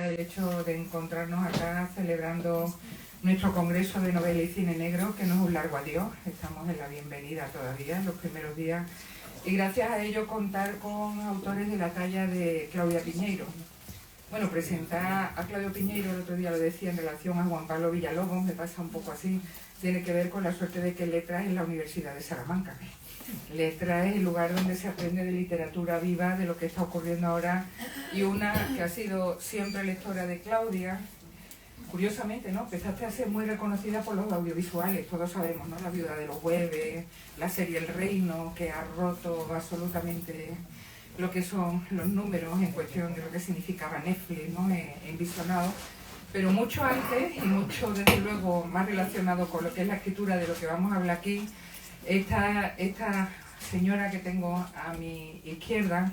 El hecho de encontrarnos acá celebrando nuestro Congreso de Novela y Cine Negro, que no es un largo adiós, estamos en la bienvenida todavía, en los primeros días, y gracias a ello contar con autores de la talla de Claudia Piñeiro. Bueno, presentar a Claudio Piñeiro, el otro día lo decía, en relación a Juan Pablo Villalobos, me pasa un poco así, tiene que ver con la suerte de que Letras es la Universidad de Salamanca. Letras es el lugar donde se aprende de literatura viva, de lo que está ocurriendo ahora, y una que ha sido siempre lectora de Claudia, curiosamente, ¿no? Empezaste a ser muy reconocida por los audiovisuales, todos sabemos, ¿no? La viuda de los jueves, la serie El Reino, que ha roto absolutamente lo que son los números en cuestión de lo que significaba Netflix, ¿no? En visionado, pero mucho antes y mucho, desde luego, más relacionado con lo que es la escritura de lo que vamos a hablar aquí, esta señora que tengo a mi izquierda,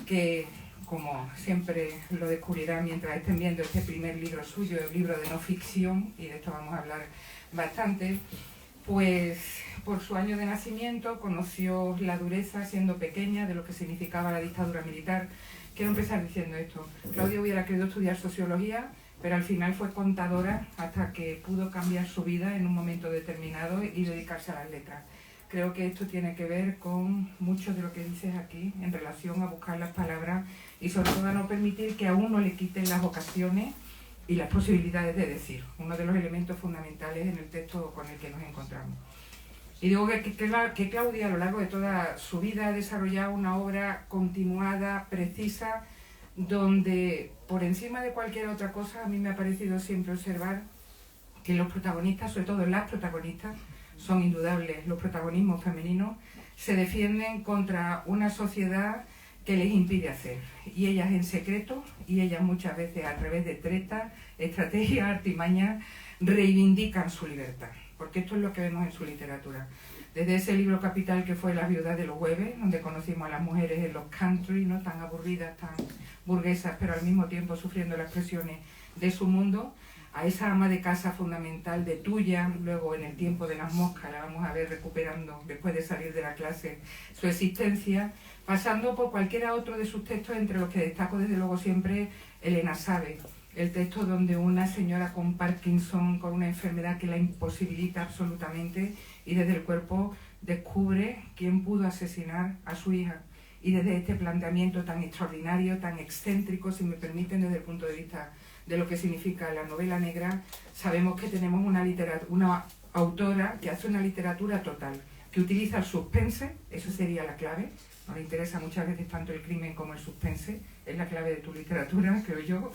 que como siempre lo descubrirán mientras estén viendo este primer libro suyo, el libro de no ficción, y de esto vamos a hablar bastante, pues por su año de nacimiento conoció la dureza siendo pequeña de lo que significaba la dictadura militar. Quiero empezar diciendo esto: Claudia hubiera querido estudiar sociología, pero al final fue contadora hasta que pudo cambiar su vida en un momento determinado y dedicarse a las letras. Creo que esto tiene que ver con mucho de lo que dices aquí en relación a buscar las palabras y sobre todo a no permitir que a uno le quiten las ocasiones y las posibilidades de decir, uno de los elementos fundamentales en el texto con el que nos encontramos. Y digo que Claudia a lo largo de toda su vida ha desarrollado una obra continuada, precisa, donde por encima de cualquier otra cosa a mí me ha parecido siempre observar que los protagonistas, sobre todo las protagonistas, son indudables. Los protagonismos femeninos se defienden contra una sociedad que les impide hacer, y ellas en secreto, y ellas muchas veces a través de tretas, estrategias, artimañas, reivindican su libertad, porque esto es lo que vemos en su literatura. Desde ese libro capital que fue La viuda de los jueves, donde conocimos a las mujeres en los country, ¿no? Tan aburridas, tan burguesas, pero al mismo tiempo sufriendo las presiones de su mundo, a esa ama de casa fundamental de Tuya, luego en El tiempo de las moscas, la vamos a ver recuperando después de salir de la clase su existencia, pasando por cualquiera otro de sus textos, entre los que destaco desde luego siempre Elena Sabe, el texto donde una señora con Parkinson, con una enfermedad que la imposibilita absolutamente, y desde el cuerpo descubre quién pudo asesinar a su hija. Y desde este planteamiento tan extraordinario, tan excéntrico, si me permiten, desde el punto de vista de lo que significa la novela negra, sabemos que tenemos una autora que hace una literatura total, que utiliza el suspense, eso sería la clave. Nos interesa muchas veces tanto el crimen como el suspense, es la clave de tu literatura, creo yo,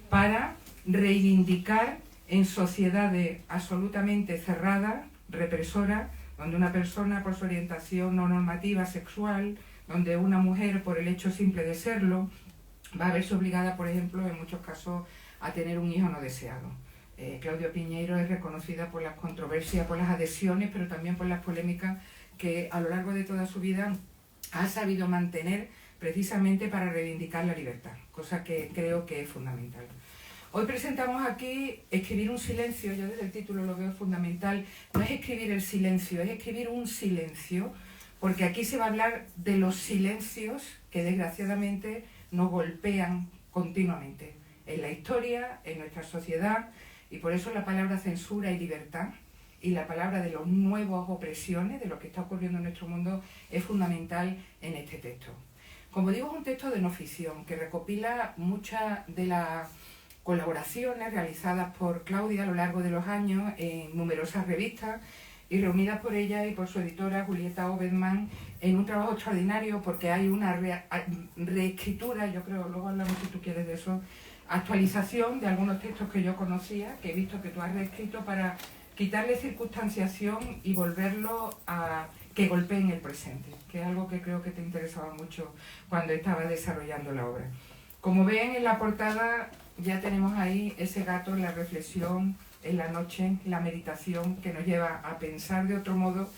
para reivindicar en sociedades absolutamente cerradas, represoras, donde una persona por su orientación no normativa sexual, donde una mujer por el hecho simple de serlo, va a verse obligada, por ejemplo, en muchos casos, a tener un hijo no deseado. Claudia Piñeiro es reconocida por las controversias, por las adhesiones, pero también por las polémicas que a lo largo de toda su vida ha sabido mantener precisamente para reivindicar la libertad, cosa que creo que es fundamental. Hoy presentamos aquí Escribir un silencio. Yo desde el título lo veo fundamental. No es escribir el silencio, es escribir un silencio, porque aquí se va a hablar de los silencios que desgraciadamente nos golpean continuamente en la historia, en nuestra sociedad, y por eso la palabra censura y libertad y la palabra de los nuevos opresiones, de lo que está ocurriendo en nuestro mundo, es fundamental en este texto. Como digo, es un texto de no ficción que recopila muchas de las colaboraciones realizadas por Claudia a lo largo de los años en numerosas revistas y reunidas por ella y por su editora Julieta Obedman en un trabajo extraordinario, porque hay una reescritura, yo creo, luego hablamos si tú quieres de eso, actualización de algunos textos que yo conocía, que he visto que tú has reescrito para quitarle circunstanciación y volverlo a que golpeen el presente, que es algo que creo que te interesaba mucho cuando estabas desarrollando la obra. Como ven en la portada, ya tenemos ahí ese gato, la reflexión en la noche, la meditación que nos lleva a pensar de otro modo.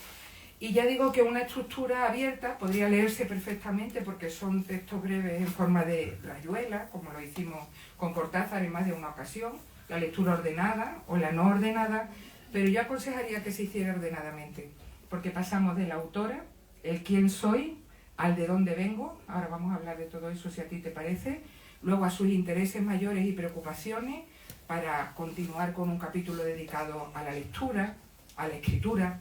Y ya digo que una estructura abierta podría leerse perfectamente, porque son textos breves en forma de rayuela, como lo hicimos con Cortázar en más de una ocasión, la lectura ordenada o la no ordenada, pero yo aconsejaría que se hiciera ordenadamente, porque pasamos de la autora, el quién soy, al de dónde vengo. Ahora vamos a hablar de todo eso si a ti te parece, luego a sus intereses mayores y preocupaciones, para continuar con un capítulo dedicado a la lectura, a la escritura,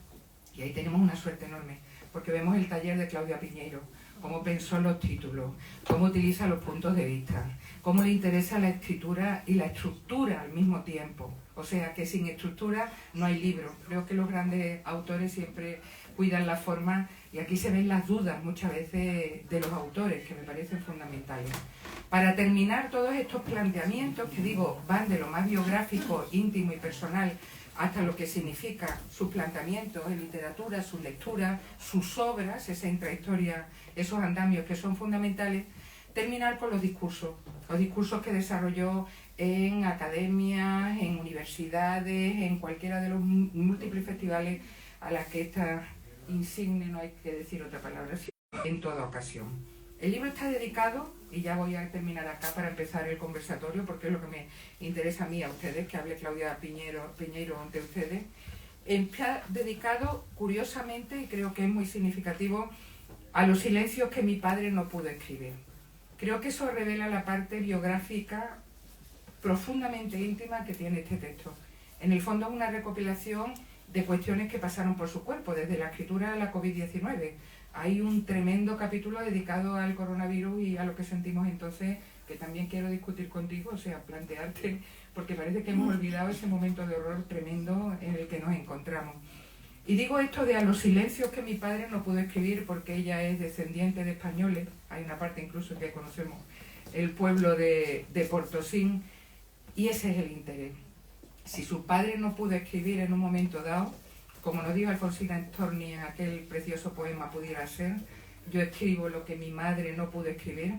y ahí tenemos una suerte enorme, porque vemos el taller de Claudia Piñeiro, cómo pensó los títulos, cómo utiliza los puntos de vista, cómo le interesa la escritura y la estructura al mismo tiempo. O sea, que sin estructura no hay libro. Creo que los grandes autores siempre cuidan la forma, y aquí se ven las dudas muchas veces de los autores, que me parecen fundamentales. Para terminar, todos estos planteamientos, que digo, van de lo más biográfico, íntimo y personal, hasta lo que significa sus planteamientos en literatura, sus lecturas, sus obras, esa intrahistoria, esos andamios que son fundamentales, terminar con los discursos que desarrolló en academias, en universidades, en cualquiera de los múltiples festivales a las que esta insigne, no hay que decir otra palabra, en toda ocasión. El libro está dedicado, y ya voy a terminar acá para empezar el conversatorio, porque es lo que me interesa a mí, a ustedes, que hable Claudia Piñeiro ante ustedes. Está dedicado, curiosamente, y creo que es muy significativo, a los silencios que mi padre no pudo escribir. Creo que eso revela la parte biográfica profundamente íntima que tiene este texto. En el fondo es una recopilación de cuestiones que pasaron por su cuerpo, desde la escritura a la COVID-19. Hay un tremendo capítulo dedicado al coronavirus y a lo que sentimos entonces, que también quiero discutir contigo, o sea, plantearte, porque parece que hemos olvidado ese momento de horror tremendo en el que nos encontramos. Y digo esto de a los silencios que mi padre no pudo escribir, porque ella es descendiente de españoles, hay una parte incluso que conocemos, el pueblo de Portosín, y ese es el interés. Si su padre no pudo escribir en un momento dado, como nos dijo Alfonsina Storni en aquel precioso poema Pudiera ser, yo escribo lo que mi madre no pudo escribir,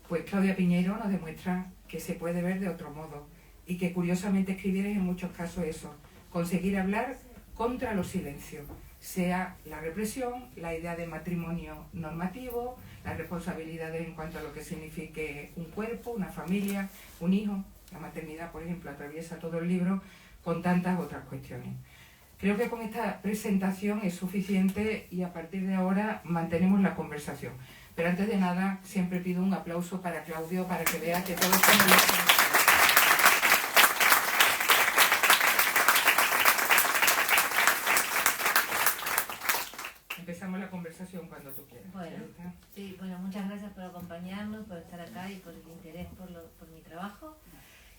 pues Claudia Piñeiro nos demuestra que se puede ver de otro modo, y que curiosamente escribir es en muchos casos eso, conseguir hablar contra los silencios, sea la represión, la idea de matrimonio normativo, las responsabilidades en cuanto a lo que signifique un cuerpo, una familia, un hijo. La maternidad, por ejemplo, atraviesa todo el libro con tantas otras cuestiones. Creo que con esta presentación es suficiente y a partir de ahora mantenemos la conversación. Pero antes de nada, siempre pido un aplauso para Claudio, para que vea que todos estamos listos. Empezamos la conversación cuando tú quieras. Bueno, muchas gracias por acompañarnos, por estar acá y por el interés por mi trabajo.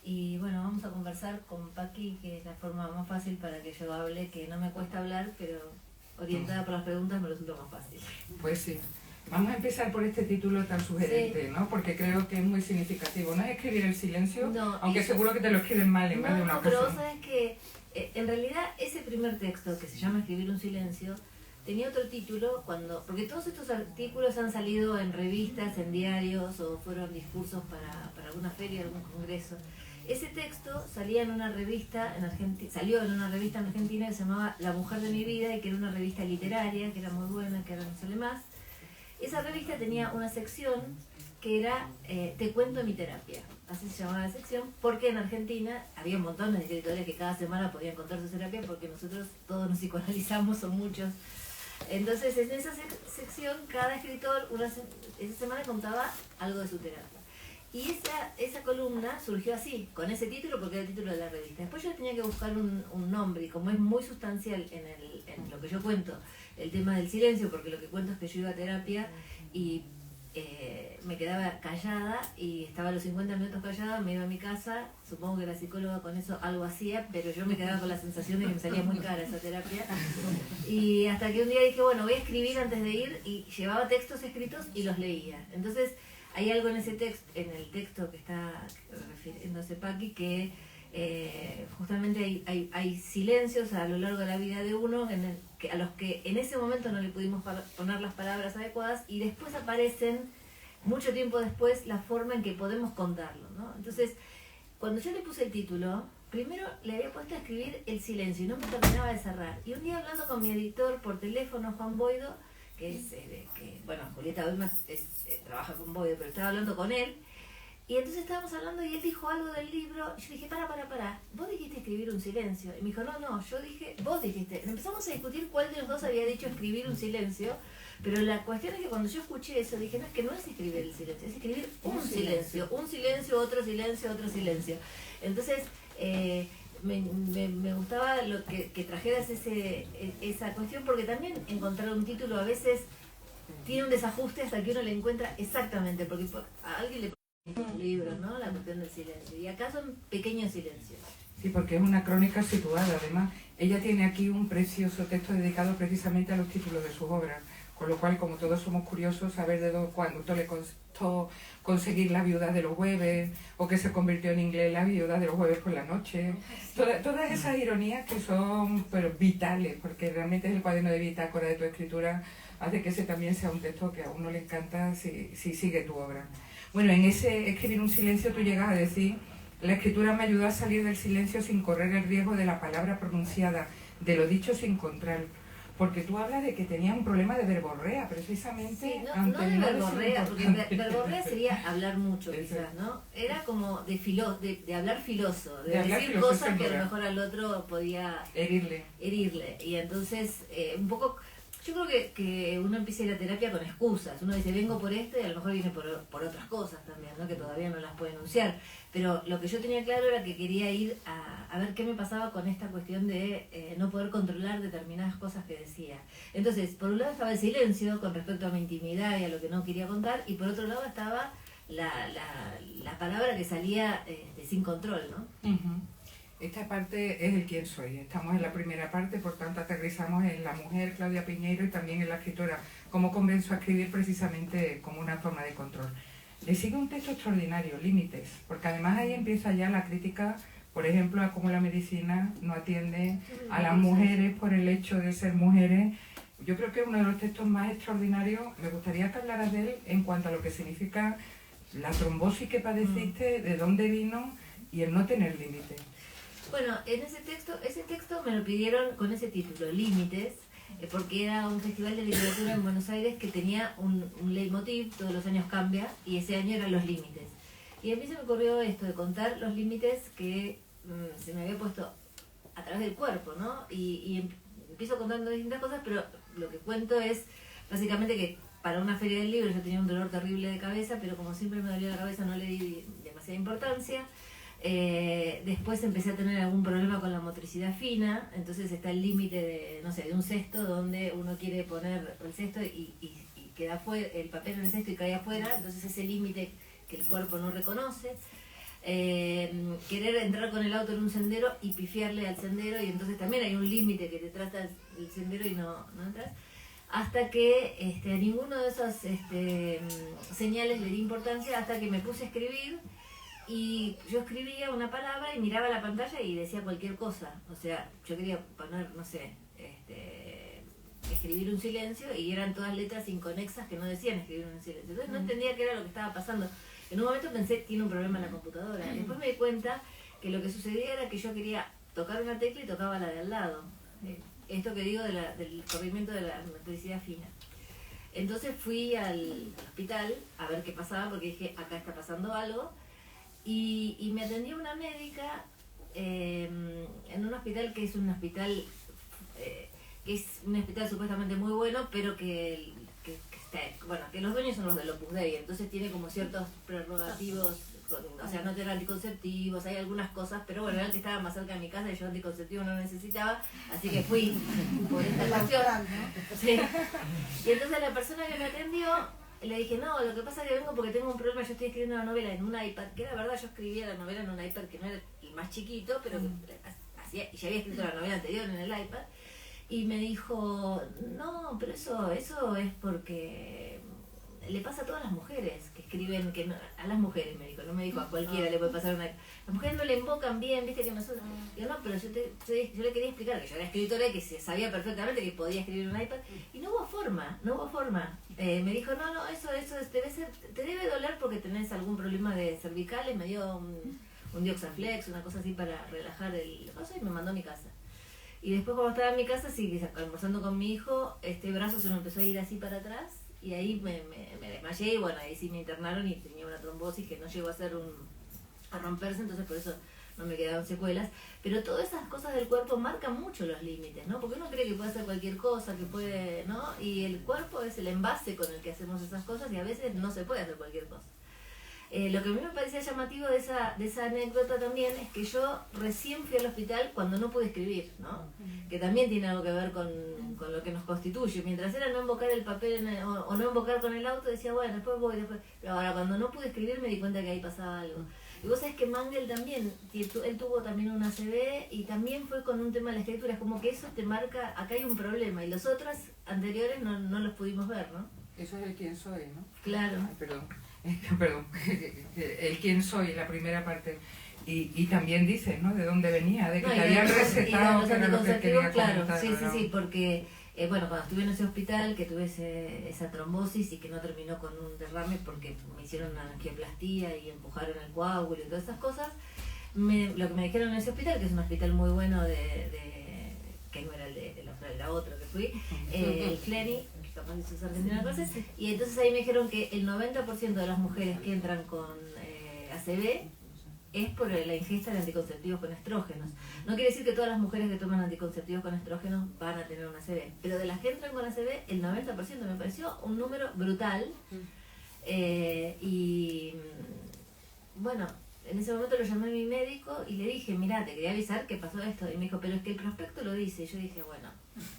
Y bueno, vamos a conversar con Paqui, que es la forma más fácil para que yo hable, que no me cuesta hablar, pero orientada por las preguntas me resulta más fácil. Pues sí. Vamos a empezar por este título tan sugerente, sí, ¿no? Porque creo que es muy significativo. No es escribir el silencio, no, aunque seguro que te lo escriben mal en más de una ocasión. Pero vos sabés que en realidad ese primer texto, que se llama Escribir un silencio, tenía otro título, porque todos estos artículos han salido en revistas, en diarios, o fueron discursos para alguna feria, algún congreso. Ese texto salía en una revista en Argentina, salió en una revista en Argentina que se llamaba La Mujer de mi Vida, y que era una revista literaria, que era muy buena, que ahora no sale más. Esa revista tenía una sección que era Te cuento mi terapia, así se llamaba la sección, porque en Argentina había un montón de escritores que cada semana podían contar su terapia, porque nosotros todos nos psicoanalizamos, son muchos. Entonces en esa sección cada escritor esa semana contaba algo de su terapia. Y esa columna surgió así, con ese título, porque era el título de la revista. Después yo tenía que buscar un nombre, y como es muy sustancial en lo que yo cuento, el tema del silencio, porque lo que cuento es que yo iba a terapia y me quedaba callada, y estaba a los 50 minutos callada, me iba a mi casa, supongo que la psicóloga con eso algo hacía, pero yo me quedaba con la sensación de que me salía muy cara esa terapia. Y hasta que un día dije, bueno, voy a escribir antes de ir, y llevaba textos escritos y los leía. Entonces, hay algo en ese texto, en el texto que está refiriéndose Paqui, que justamente hay silencios a lo largo de la vida de uno a los que en ese momento no le pudimos poner las palabras adecuadas, y después aparecen, mucho tiempo después, la forma en que podemos contarlo, ¿no? Entonces, cuando yo le puse el título, primero le había puesto a escribir el silencio y no me terminaba de cerrar. Y un día, hablando con mi editor por teléfono, Juan Boido, bueno, Julieta Olma trabaja con Boido, pero estaba hablando con él, y entonces estábamos hablando y él dijo algo del libro, y yo dije, para, vos dijiste escribir un silencio, y me dijo, no, yo dije, vos dijiste. Empezamos a discutir cuál de los dos había dicho escribir un silencio, Pero la cuestión es que cuando yo escuché eso dije, no, es que no es escribir el silencio, es escribir un silencio, otro silencio, otro silencio. Entonces, me gustaba lo que trajeras esa cuestión, porque también encontrar un título a veces tiene un desajuste hasta que uno le encuentra exactamente, porque a alguien le pone un libro, ¿no? La cuestión del silencio. Y acá son pequeños silencios. Sí, porque es una crónica situada, además. Ella tiene aquí un precioso texto dedicado precisamente a los títulos de sus obras, con lo cual, como todos somos curiosos, saber de cuánto le costó conseguir La viuda de los jueves, o que se convirtió en inglés La viuda de los jueves por la noche. Todas esas ironías que son pero vitales, porque realmente es el cuaderno de bitácora de tu escritura, hace que ese también sea un texto que a uno le encanta si sigue tu obra. Bueno, en ese escribir un silencio tú llegas a decir: la escritura me ayudó a salir del silencio sin correr el riesgo de la palabra pronunciada, de lo dicho sin control. Porque tú hablas de que tenías un problema de verborrea, precisamente. Sí, no de verborrea, porque verborrea sería hablar mucho, quizás, ¿no? Era como de hablar filoso, de decir cosas que a lo mejor al otro podía herirle. Y entonces, un poco... Yo creo que uno empieza a ir a terapia con excusas. Uno dice, vengo por esto, y a lo mejor viene por otras cosas también, ¿no? Que todavía no las puede enunciar. Pero lo que yo tenía claro era que quería ir a ver qué me pasaba con esta cuestión de no poder controlar determinadas cosas que decía. Entonces, por un lado estaba el silencio con respecto a mi intimidad y a lo que no quería contar, y por otro lado estaba la palabra que salía sin control, ¿no? Uh-huh. Esta parte es el quién soy. Estamos en la primera parte, por tanto aterrizamos en la mujer Claudia Piñeiro y también en la escritora, cómo comenzó a escribir precisamente como una forma de control. Le sigue un texto extraordinario, Límites, porque además ahí empieza ya la crítica, por ejemplo, a cómo la medicina no atiende a las mujeres por el hecho de ser mujeres. Yo creo que es uno de los textos más extraordinarios. Me gustaría que hablaras de él en cuanto a lo que significa la trombosis que padeciste, de dónde vino y el no tener límites. Bueno, en ese texto me lo pidieron con ese título, Límites, porque era un festival de literatura en Buenos Aires que tenía un leitmotiv, todos los años cambia, y ese año eran los límites. Y a mí se me ocurrió esto, de contar los límites que se me había puesto a través del cuerpo, ¿no? Y empiezo contando distintas cosas, pero lo que cuento es básicamente que para una feria del libro yo tenía un dolor terrible de cabeza, pero como siempre me dolía la cabeza no le di demasiada importancia. Después empecé a tener algún problema con la motricidad fina, entonces está el límite de, no sé, de un cesto donde uno quiere poner el cesto y queda fuera, el papel en el cesto y cae afuera, entonces ese límite que el cuerpo no reconoce. Querer entrar con el auto en un sendero y pifiarle al sendero, y entonces también hay un límite que te trata el sendero y no entras. Hasta que a ninguno de esos señales le di importancia, hasta que me puse a escribir. Y yo escribía una palabra y miraba la pantalla y decía cualquier cosa. O sea, yo quería poner, no sé, escribir un silencio, y eran todas letras inconexas que no decían escribir un silencio. Entonces no entendía qué era lo que estaba pasando. En un momento pensé, tiene un problema en la computadora. Después me di cuenta que lo que sucedía era que yo quería tocar una tecla y tocaba la de al lado. Esto que digo del corrimiento de la motricidad fina. Entonces fui al hospital a ver qué pasaba, porque dije, acá está pasando algo. Y me atendió una médica en un hospital que es un hospital supuestamente muy bueno, pero que los dueños son los del Opus Dei, entonces tiene como ciertos prerrogativos, o sea, no tener anticonceptivos, hay algunas cosas, pero bueno, era el que estaba más cerca de mi casa y yo anticonceptivo no necesitaba, así que fui por esta ocasión. Sí. Y entonces la persona que me atendió, le dije, no, lo que pasa es que vengo porque tengo un problema, yo estoy escribiendo una novela en un iPad, que la verdad yo escribía la novela en un iPad que no era el más chiquito, pero ya había escrito la novela anterior en el iPad, y me dijo, no, pero eso es porque le pasa a todas las mujeres que escriben, a las mujeres me dijo, no me dijo a cualquiera le puede pasar una... Las mujeres no le invocan bien, viste que nosotros... Digo, no, pero yo le quería explicar que yo era escritora y que se sabía perfectamente que podía escribir en un iPad, y no hubo forma. Me dijo, no, eso debe ser, te debe doler porque tenés algún problema de cervicales, me dio un Dioxaflex, una cosa así para relajar el coso, y me mandó a mi casa. Y después cuando estaba en mi casa, sí, almorzando con mi hijo, este brazo se me empezó a ir así para atrás, y ahí me desmayé, y bueno, ahí sí me internaron y tenía una trombosis que no llegó a romperse, entonces por eso no me quedaron secuelas, pero todas esas cosas del cuerpo marcan mucho los límites, ¿no? Porque uno cree que puede hacer cualquier cosa, que puede, ¿no? Y el cuerpo es el envase con el que hacemos esas cosas y a veces no se puede hacer cualquier cosa. Lo que a mí me parecía llamativo de esa anécdota también es que yo recién fui al hospital cuando no pude escribir, ¿no? Que también tiene algo que ver con lo que nos constituye. Mientras era no embocar el papel o no embocar con el auto, decía, bueno, después voy, después. Pero ahora cuando no pude escribir me di cuenta que ahí pasaba algo. Y vos sabés que Mangel también, él tuvo también una ACV y también fue con un tema de la escritura. Es como que eso te marca, acá hay un problema y los otros anteriores no los pudimos ver, ¿no? Eso es el quién soy, ¿no? Claro. Ay, perdón, el quién soy, la primera parte. Y también dices, ¿no? De dónde venía, de que te habían recetado, que era lo que quería claro, comentar. sí, porque bueno, cuando estuve en ese hospital, que tuve esa trombosis y que no terminó con un derrame porque me hicieron una angioplastía y empujaron el coágulo y todas esas cosas, lo que me dijeron en ese hospital, que es un hospital muy bueno que no era el de la otra, era otro que fui, el Fleni, capaz de sus argentinos cosas, y entonces ahí me dijeron que el 90% de las mujeres que entran con ACV es por la ingesta de anticonceptivos con estrógenos. No quiere decir que todas las mujeres que toman anticonceptivos con estrógenos van a tener una ACV, pero de las que entran con ACV, el 90% me pareció un número brutal. Y bueno, en ese momento lo llamé a mi médico y le dije, mira, te quería avisar que pasó esto. Y me dijo, pero es que el prospecto lo dice. Y yo dije, bueno,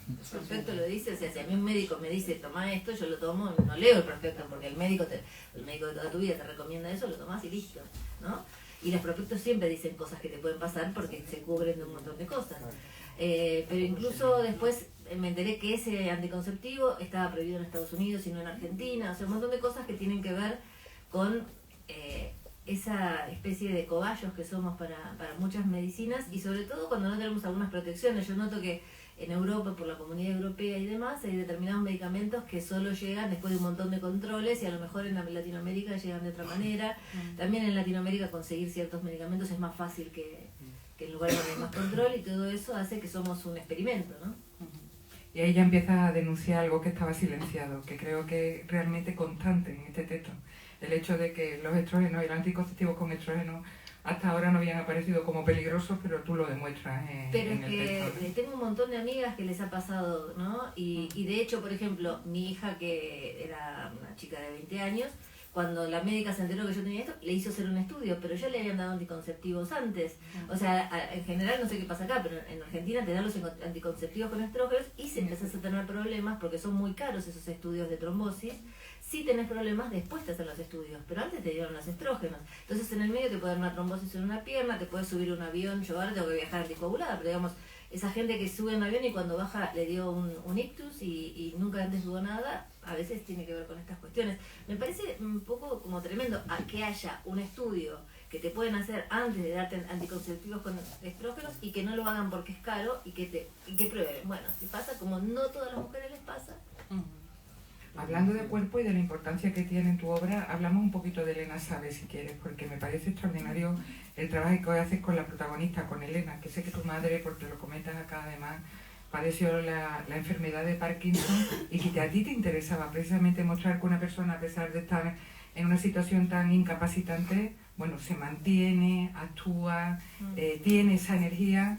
el prospecto lo dice, o sea, si a mí un médico me dice, toma esto, yo lo tomo, no leo el prospecto, porque el médico de toda tu vida te recomienda eso, lo tomás y listo, ¿no? Y los prospectos siempre dicen cosas que te pueden pasar porque se cubren de un montón de cosas. Pero incluso después me enteré que ese anticonceptivo estaba prohibido en Estados Unidos y no en Argentina, o sea, un montón de cosas que tienen que ver con esa especie de cobayos que somos para muchas medicinas y sobre todo cuando no tenemos algunas protecciones. Yo noto que en Europa, por la Comunidad Europea y demás, hay determinados medicamentos que solo llegan después de un montón de controles y a lo mejor en Latinoamérica llegan de otra manera. También en Latinoamérica conseguir ciertos medicamentos es más fácil que en lugares donde hay más control y todo eso hace que somos un experimento, ¿no? Y ahí ya empieza a denunciar algo que estaba silenciado, que creo que es realmente constante en este texto. El hecho de que los estrógenos y los anticonceptivos con estrógenos hasta ahora no habían aparecido como peligrosos, pero tú lo demuestras en el texto. Pero es que tengo un montón de amigas que les ha pasado, ¿no? Y de hecho, por ejemplo, mi hija, que era una chica de 20 años, cuando la médica se enteró que yo tenía esto, le hizo hacer un estudio, pero ya le habían dado anticonceptivos antes. O sea, en general, no sé qué pasa acá, pero en Argentina te dan los anticonceptivos con estrógenos y se empezás a tener problemas porque son muy caros esos estudios de trombosis. Si tenés problemas, después te hacen los estudios, pero antes te dieron los estrógenos. Entonces en el medio te puede dar una trombosis en una pierna, te puedes subir a un avión, yo ahora tengo que viajar anticoagulada, pero digamos, esa gente que sube a un avión y cuando baja le dio un ictus y nunca antes tuvo nada, a veces tiene que ver con estas cuestiones. Me parece un poco como tremendo que haya un estudio que te pueden hacer antes de darte anticonceptivos con estrógenos y que no lo hagan porque es caro y que prueben. Bueno, si pasa como no todas las mujeres les pasa. Hablando de cuerpo y de la importancia que tiene en tu obra, hablamos un poquito de Elena Sabe, si quieres, porque me parece extraordinario el trabajo que haces con la protagonista, con Elena, que sé que tu madre, porque lo comentas acá además, padeció la enfermedad de Parkinson y que a ti te interesaba precisamente mostrar que una persona, a pesar de estar en una situación tan incapacitante, bueno, se mantiene, actúa, tiene esa energía,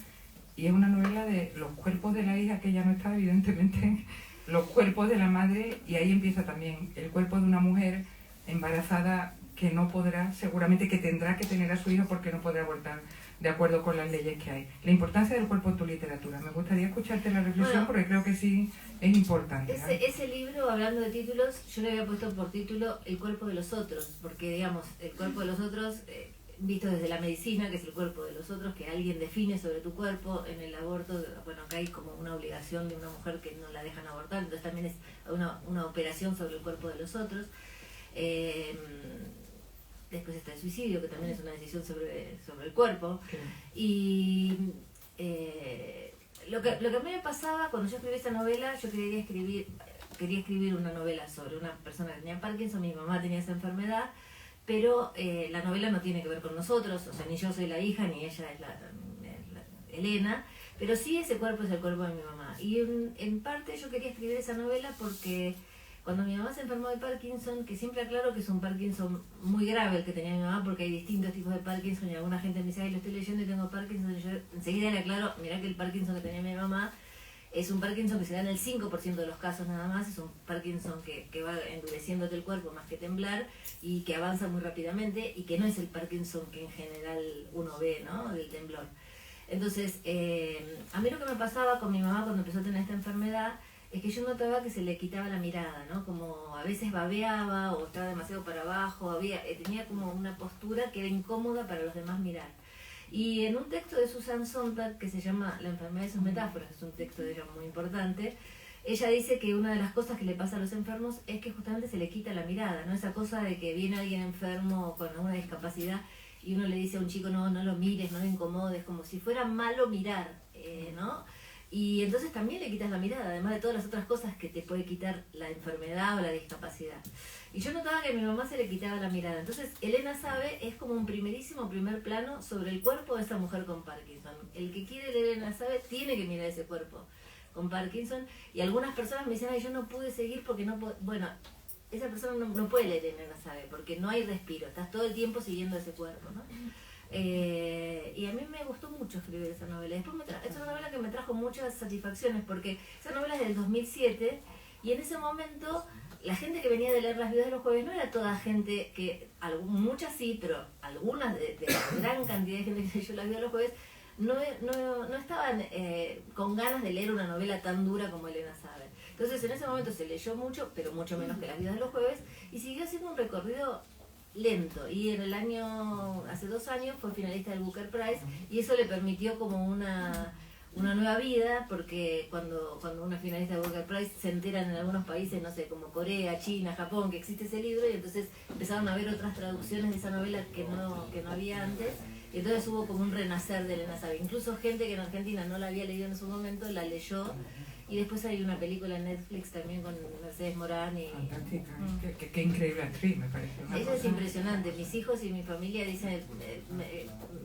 y es una novela de los cuerpos de la hija, que ya no está, evidentemente, los cuerpos de la madre, y ahí empieza también el cuerpo de una mujer embarazada que no podrá, seguramente que tendrá que tener a su hijo porque no podrá abortar de acuerdo con las leyes que hay. La importancia del cuerpo en tu literatura. Me gustaría escucharte la reflexión porque creo que sí es importante. Ese libro, hablando de títulos, yo le había puesto por título El cuerpo de los otros, porque digamos, el cuerpo de los otros, visto desde la medicina, que es el cuerpo de los otros, que alguien define sobre tu cuerpo. En el aborto, bueno, acá hay como una obligación de una mujer que no la dejan abortar, entonces también es una operación sobre el cuerpo de los otros. Después está el suicidio, que también es una decisión sobre el cuerpo. Sí. Y lo que a mí me pasaba cuando yo escribí esa novela, yo quería escribir una novela sobre una persona que tenía Parkinson. Mi mamá tenía esa enfermedad, pero la novela no tiene que ver con nosotros, o sea, ni yo soy la hija, ni ella es la Elena, pero sí ese cuerpo es el cuerpo de mi mamá. Y en parte yo quería escribir esa novela porque cuando mi mamá se enfermó de Parkinson, que siempre aclaro que es un Parkinson muy grave el que tenía mi mamá, porque hay distintos tipos de Parkinson y alguna gente me dice, ay, lo estoy leyendo y tengo Parkinson, y yo enseguida le aclaro, mirá que el Parkinson que tenía mi mamá es un Parkinson que se da en el 5% de los casos nada más, es un Parkinson que va endureciéndote el cuerpo más que temblar y que avanza muy rápidamente y que no es el Parkinson que en general uno ve, ¿no? Del temblor. Entonces, a mí lo que me pasaba con mi mamá cuando empezó a tener esta enfermedad es que yo notaba que se le quitaba la mirada, ¿no? Como a veces babeaba o estaba demasiado para abajo, tenía como una postura que era incómoda para los demás mirar. Y en un texto de Susan Sontag que se llama La enfermedad y sus metáforas, que es un texto de ella muy importante, ella dice que una de las cosas que le pasa a los enfermos es que justamente se le quita la mirada, ¿no? Esa cosa de que viene alguien enfermo con alguna discapacidad y uno le dice a un chico, no lo mires, no lo incomodes, como si fuera malo mirar, ¿no? Y entonces también le quitas la mirada, además de todas las otras cosas que te puede quitar la enfermedad o la discapacidad. Y yo notaba que a mi mamá se le quitaba la mirada. Entonces, Elena Sabe es como un primer plano sobre el cuerpo de esa mujer con Parkinson. El que quiere leer Elena Sabe tiene que mirar ese cuerpo con Parkinson. Y algunas personas me dicen, ay, yo no pude seguir porque no puedo... Bueno, esa persona no puede leer Elena Sabe porque no hay respiro. Estás todo el tiempo siguiendo ese cuerpo, ¿no? Y a mí me gustó mucho escribir esa novela. Después es una novela que me trajo muchas satisfacciones porque esa novela es del 2007 y en ese momento la gente que venía de leer Las Viudas de los Jueves no era toda gente que, muchas sí, pero algunas de la gran cantidad de gente que leyó Las Viudas de los Jueves no estaban con ganas de leer una novela tan dura como Elena Sabe. Entonces en ese momento se leyó mucho, pero mucho menos que Las Viudas de los Jueves, y siguió haciendo un recorrido lento, y hace 2 años fue finalista del Booker Prize y eso le permitió como una nueva vida, porque cuando una finalista del Booker Prize se enteran en algunos países, no sé, como Corea, China, Japón, que existe ese libro, y entonces empezaron a ver otras traducciones de esa novela que no había antes, y entonces hubo como un renacer de Elena Sabe. Incluso gente que en Argentina no la había leído en su momento la leyó. Y después hay una película en Netflix también con Mercedes Morán. Fantástica, qué increíble actriz, me parece. Ella es impresionante. Mis hijos y mi familia dicen,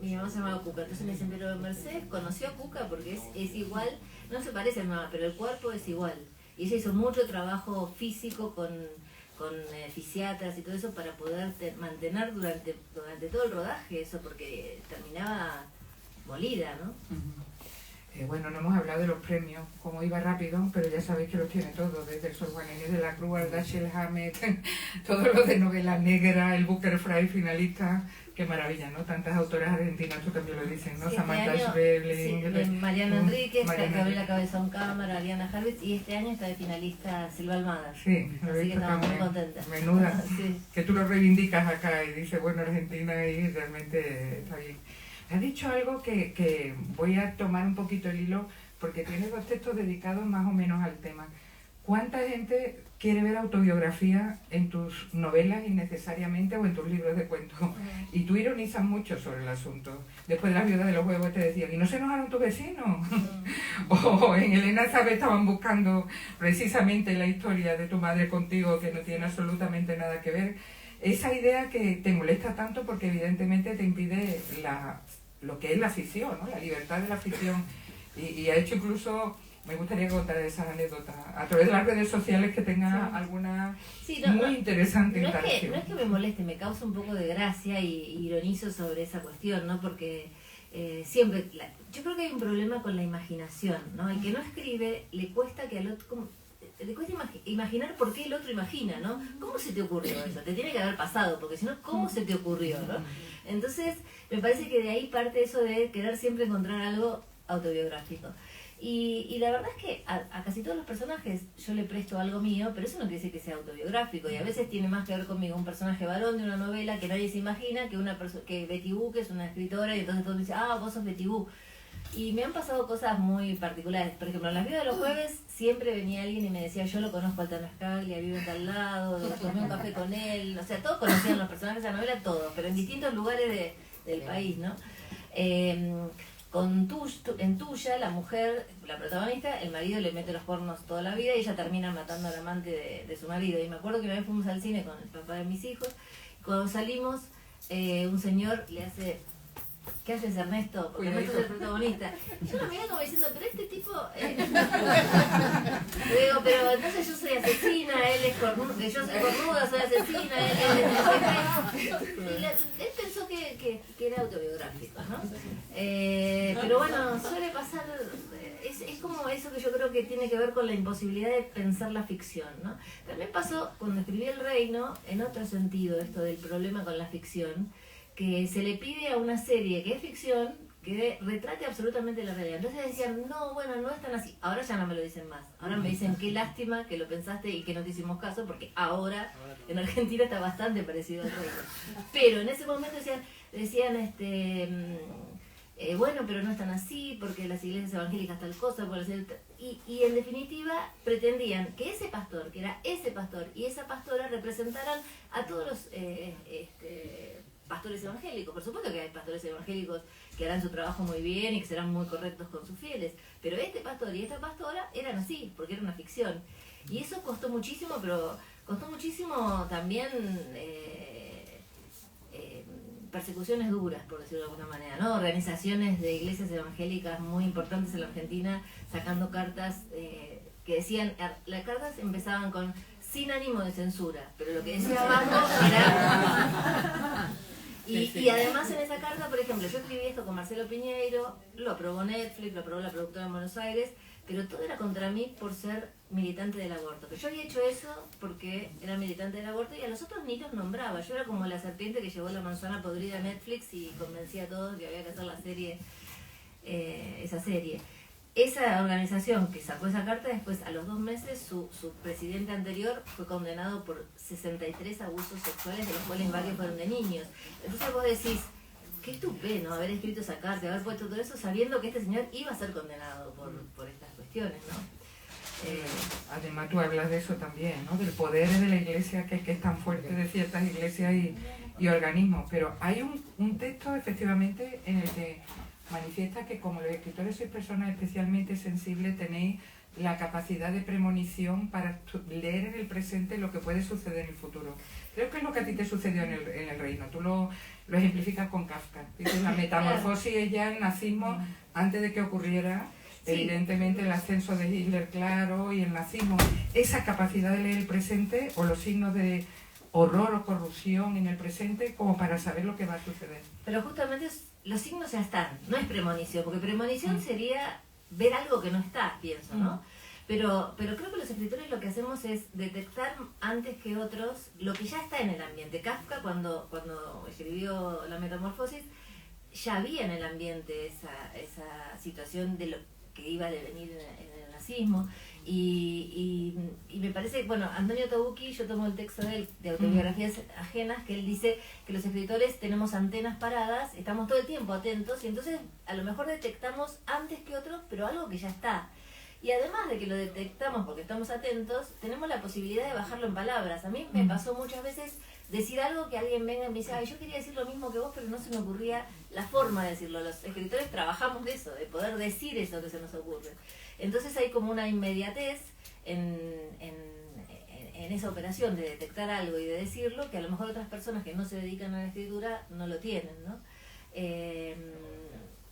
mi mamá se llamaba Cuca, entonces me dicen, pero Mercedes conoció a Cuca porque es igual, no se parece a mi mamá, pero el cuerpo es igual. Y ella hizo mucho trabajo físico con fisiatras y todo eso para poder mantener durante todo el rodaje eso, porque terminaba molida, ¿no? Bueno, no hemos hablado de los premios, como iba rápido, pero ya sabéis que los tiene todos, desde el Sor Juana Inés de la Cruz, al Dashiell Hammett, todo lo de novela negra, el Booker Prize finalista, qué maravilla, ¿no? Tantas autoras argentinas, tú también lo dices, ¿no? Sí, Samantha año, Schweblin, sí, Mariana Enríquez, Gabriela Cabezón Cámara, Ariana Harvitz, y este año está de finalista Silva Almada. Sí, lo he así que visto estamos muy también. contentas. Menuda, Sí. que tú lo reivindicas acá y dices, bueno, Argentina y realmente está bien. Has dicho algo que voy a tomar un poquito el hilo, porque tienes 2 textos dedicados más o menos al tema. ¿Cuánta gente quiere ver autobiografía en tus novelas innecesariamente o en tus libros de cuentos? Y tú ironizas mucho sobre el asunto. Después de Las Viudas de los Huevos te decían, ¿y no se enojaron tus vecinos? O en Elena Sabe estaban buscando precisamente la historia de tu madre contigo, que no tiene absolutamente nada que ver. Esa idea que te molesta tanto porque evidentemente te impide lo que es la ficción, ¿no? La libertad de la ficción. Y ha hecho incluso, me gustaría contar esas anécdotas, a través de las redes sociales que tenga alguna muy interesante interacción. No es que me moleste, me causa un poco de gracia y ironizo sobre esa cuestión, ¿no? Porque siempre, yo creo que hay un problema con la imaginación, ¿no? El que no escribe le cuesta que al otro... le cuesta imaginar por qué el otro imagina, ¿no? ¿Cómo se te ocurrió eso? Te tiene que haber pasado, porque si no, ¿cómo se te ocurrió, no? Entonces, me parece que de ahí parte eso de querer siempre encontrar algo autobiográfico. Y la verdad es que a casi todos los personajes yo le presto algo mío, pero eso no quiere decir que sea autobiográfico, y a veces tiene más que ver conmigo un personaje varón de una novela que nadie se imagina, que Betty Boo, que es una escritora, y entonces todos dicen, vos sos Betty Boo. Y me han pasado cosas muy particulares. Por ejemplo, en Las Viudas de los Jueves siempre venía alguien y me decía, yo lo conozco al Tano Escaglia, vive en tal lado, tomé un café con él. O sea, todos conocían los personajes de la novela, todos, pero en distintos lugares del país, ¿no? En Tuya, la mujer, la protagonista, el marido le mete los cuernos toda la vida y ella termina matando al amante de su marido. Y me acuerdo que una vez fuimos al cine con el papá de mis hijos. Cuando salimos, un señor le hace ¿qué haces, Ernesto? Porque Ernesto es el protagonista. Y yo lo miré como diciendo, pero este tipo... Le digo, pero entonces yo soy asesina, él es cornuda, yo soy cornuda, soy asesina, él pensó que era autobiográfico, ¿no? Pero bueno, suele pasar... Es como eso que yo creo que tiene que ver con la imposibilidad de pensar la ficción, ¿no? También pasó cuando escribí El Reino, en otro sentido, esto del problema con la ficción, que se le pide a una serie que es ficción que retrate absolutamente la realidad. Entonces decían, no, bueno, no es tan así. Ahora ya no me lo dicen más. Ahora me dicen, qué lástima que lo pensaste y que no te hicimos caso, porque ahora en Argentina está bastante parecido al Reino. Pero en ese momento decían bueno, pero no es tan así, porque las iglesias evangélicas tal cosa, y en definitiva pretendían que ese pastor, que era ese pastor y esa pastora, representaran a todos los pastores evangélicos. Por supuesto que hay pastores evangélicos que harán su trabajo muy bien y que serán muy correctos con sus fieles, pero este pastor y esta pastora eran así, porque era una ficción. Y eso costó muchísimo, pero costó muchísimo también... persecuciones duras, por decirlo de alguna manera, ¿no? Organizaciones de iglesias evangélicas muy importantes en la Argentina sacando cartas que decían, las cartas empezaban con sin ánimo de censura, pero lo que decía abajo era... Y además en esa carta, por ejemplo, yo escribí esto con Marcelo Piñeiro, lo aprobó Netflix, lo aprobó la productora en Buenos Aires, pero todo era contra mí por ser militante del aborto. Que yo había hecho eso porque era militante del aborto y a los otros ni los nombraba. Yo era como la serpiente que llevó la manzana podrida a Netflix y convencía a todos que había que hacer la serie, esa serie. Esa organización que sacó esa carta, después a los 2 meses su presidente anterior fue condenado por 63 abusos sexuales, de los cuales varios fueron de niños. Entonces vos decís, qué estupendo haber escrito esa carta, haber puesto todo eso sabiendo que este señor iba a ser condenado por estas cuestiones, ¿no? Además tú hablas de eso también, ¿no? Del poder de la iglesia que es tan fuerte, de ciertas iglesias y organismos, pero hay un texto efectivamente en el que manifiesta que como los escritores sois personas especialmente sensibles, tenéis la capacidad de premonición para leer en el presente lo que puede suceder en el futuro. Creo que es lo que a ti te sucedió en el Reino. Tú lo ejemplificas con Kafka. Dices, la metamorfosis es ya el nazismo antes de que ocurriera, sí. Evidentemente el ascenso de Hitler, claro, y el nazismo. Esa capacidad de leer el presente o los signos de horror o corrupción en el presente como para saber lo que va a suceder. Pero justamente los signos ya están, no es premonición, porque premonición sería ver algo que no está, pienso, ¿no? Pero creo que los escritores lo que hacemos es detectar antes que otros lo que ya está en el ambiente. Kafka cuando escribió La Metamorfosis ya había en el ambiente esa situación de lo que iba a devenir en el nazismo. Y me parece, bueno, Antonio Tabucchi, yo tomo el texto de él, de Autobiografías Ajenas, que él dice que los escritores tenemos antenas paradas, estamos todo el tiempo atentos y entonces a lo mejor detectamos antes que otros, pero algo que ya está. Y además de que lo detectamos porque estamos atentos, tenemos la posibilidad de bajarlo en palabras. A mí me pasó muchas veces decir algo que alguien venga y me dice, ay, yo quería decir lo mismo que vos, pero no se me ocurría la forma de decirlo. Los escritores trabajamos de eso, de poder decir eso que se nos ocurre. Entonces hay como una inmediatez en esa operación de detectar algo y de decirlo, que a lo mejor otras personas que no se dedican a la escritura no lo tienen, ¿no?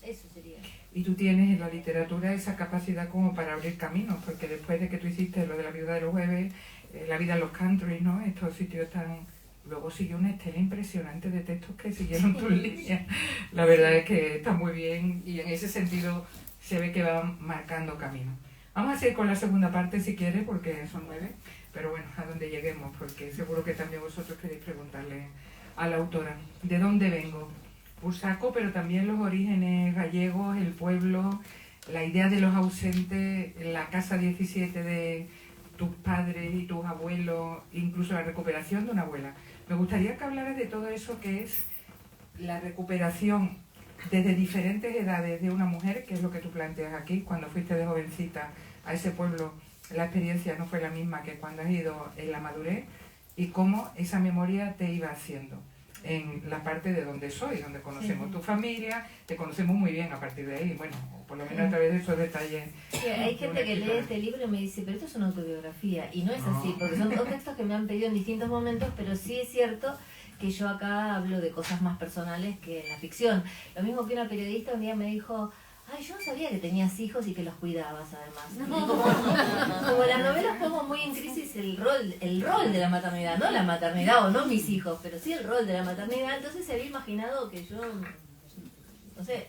Eso sería. Y tú tienes en la literatura esa capacidad como para abrir caminos, porque después de que tú hiciste lo de La Viuda de los Jueves, La vida en los country, ¿no? Estos sitios tan... Luego siguió una estela impresionante de textos que siguieron tus líneas. La verdad es que está muy bien y en ese sentido se ve que van marcando camino. Vamos a seguir con la segunda parte si quieres, porque son 9, pero bueno, a donde lleguemos, porque seguro que también vosotros queréis preguntarle a la autora. ¿De dónde vengo? Bursaco, pero también los orígenes gallegos, el pueblo, la idea de los ausentes, la casa 17 de tus padres y tus abuelos, incluso la recuperación de una abuela. Me gustaría que hablaras de todo eso que es la recuperación desde diferentes edades de una mujer, que es lo que tú planteas aquí. Cuando fuiste de jovencita a ese pueblo, la experiencia no fue la misma que cuando has ido en la madurez, y cómo esa memoria te iba haciendo en la parte de donde soy, donde conocemos tu familia, te conocemos muy bien a partir de ahí, bueno, por lo menos a través de esos detalles. Sí, hay gente que lee este libro y me dice, pero esto es una autobiografía, y no es así, porque son dos textos que me han pedido en distintos momentos, pero sí es cierto que yo acá hablo de cosas más personales que en la ficción. Lo mismo que una periodista un día me dijo, ay, yo no sabía que tenías hijos y que los cuidabas además. Como las novelas pongo muy en crisis el rol de la maternidad, no la maternidad o no mis hijos, pero sí el rol de la maternidad, entonces se había imaginado que yo, no sé.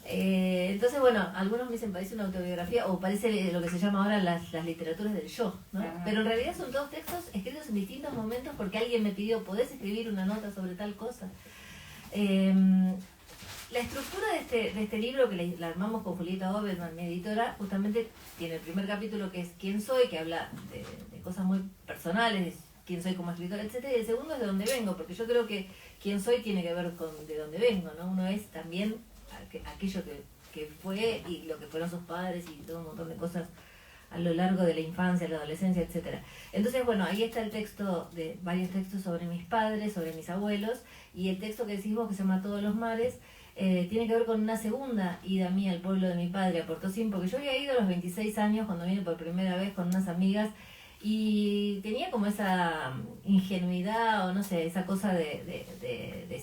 Entonces, bueno, algunos me dicen parece una autobiografía o parece lo que se llama ahora las literaturas del yo, ¿no? Pero en realidad son todos textos escritos en distintos momentos porque alguien me pidió, ¿podés escribir una nota sobre tal cosa? La estructura de este libro que la armamos con Julieta Oberman, mi editora, justamente tiene el primer capítulo que es ¿Quién soy?, que habla de cosas muy personales, de quién soy como escritora, etcétera, y el segundo es de dónde vengo, porque yo creo que quién soy tiene que ver con de dónde vengo, ¿no? Uno es también aquello que fue y lo que fueron sus padres y todo un montón de cosas a lo largo de la infancia, la adolescencia, etcétera. Entonces, bueno, ahí está el texto, varios textos sobre mis padres, sobre mis abuelos, y el texto que decís vos, que se llama Todos los mares, tiene que ver con una segunda ida mía al pueblo de mi padre, a Portosín, porque yo había ido a los 26 años cuando vine por primera vez con unas amigas y tenía como esa ingenuidad o no sé, esa cosa de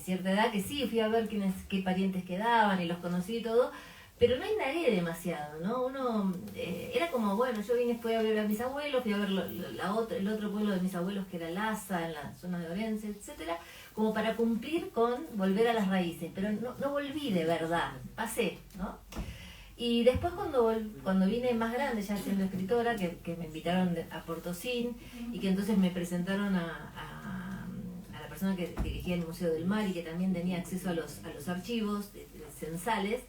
cierta edad que sí, fui a ver qué parientes quedaban y los conocí y todo, pero no indagué demasiado, ¿no? Uno, era como, bueno, yo vine, fui a ver a mis abuelos, fui a ver el otro pueblo de mis abuelos que era Laza, en la zona de Orense, etcétera, como para cumplir con volver a las raíces, pero no volví de verdad, pasé, ¿no? Y después cuando vine más grande, ya siendo escritora, que me invitaron a Portosín y que entonces me presentaron a la persona que dirigía el Museo del Mar y que también tenía acceso a los archivos censales,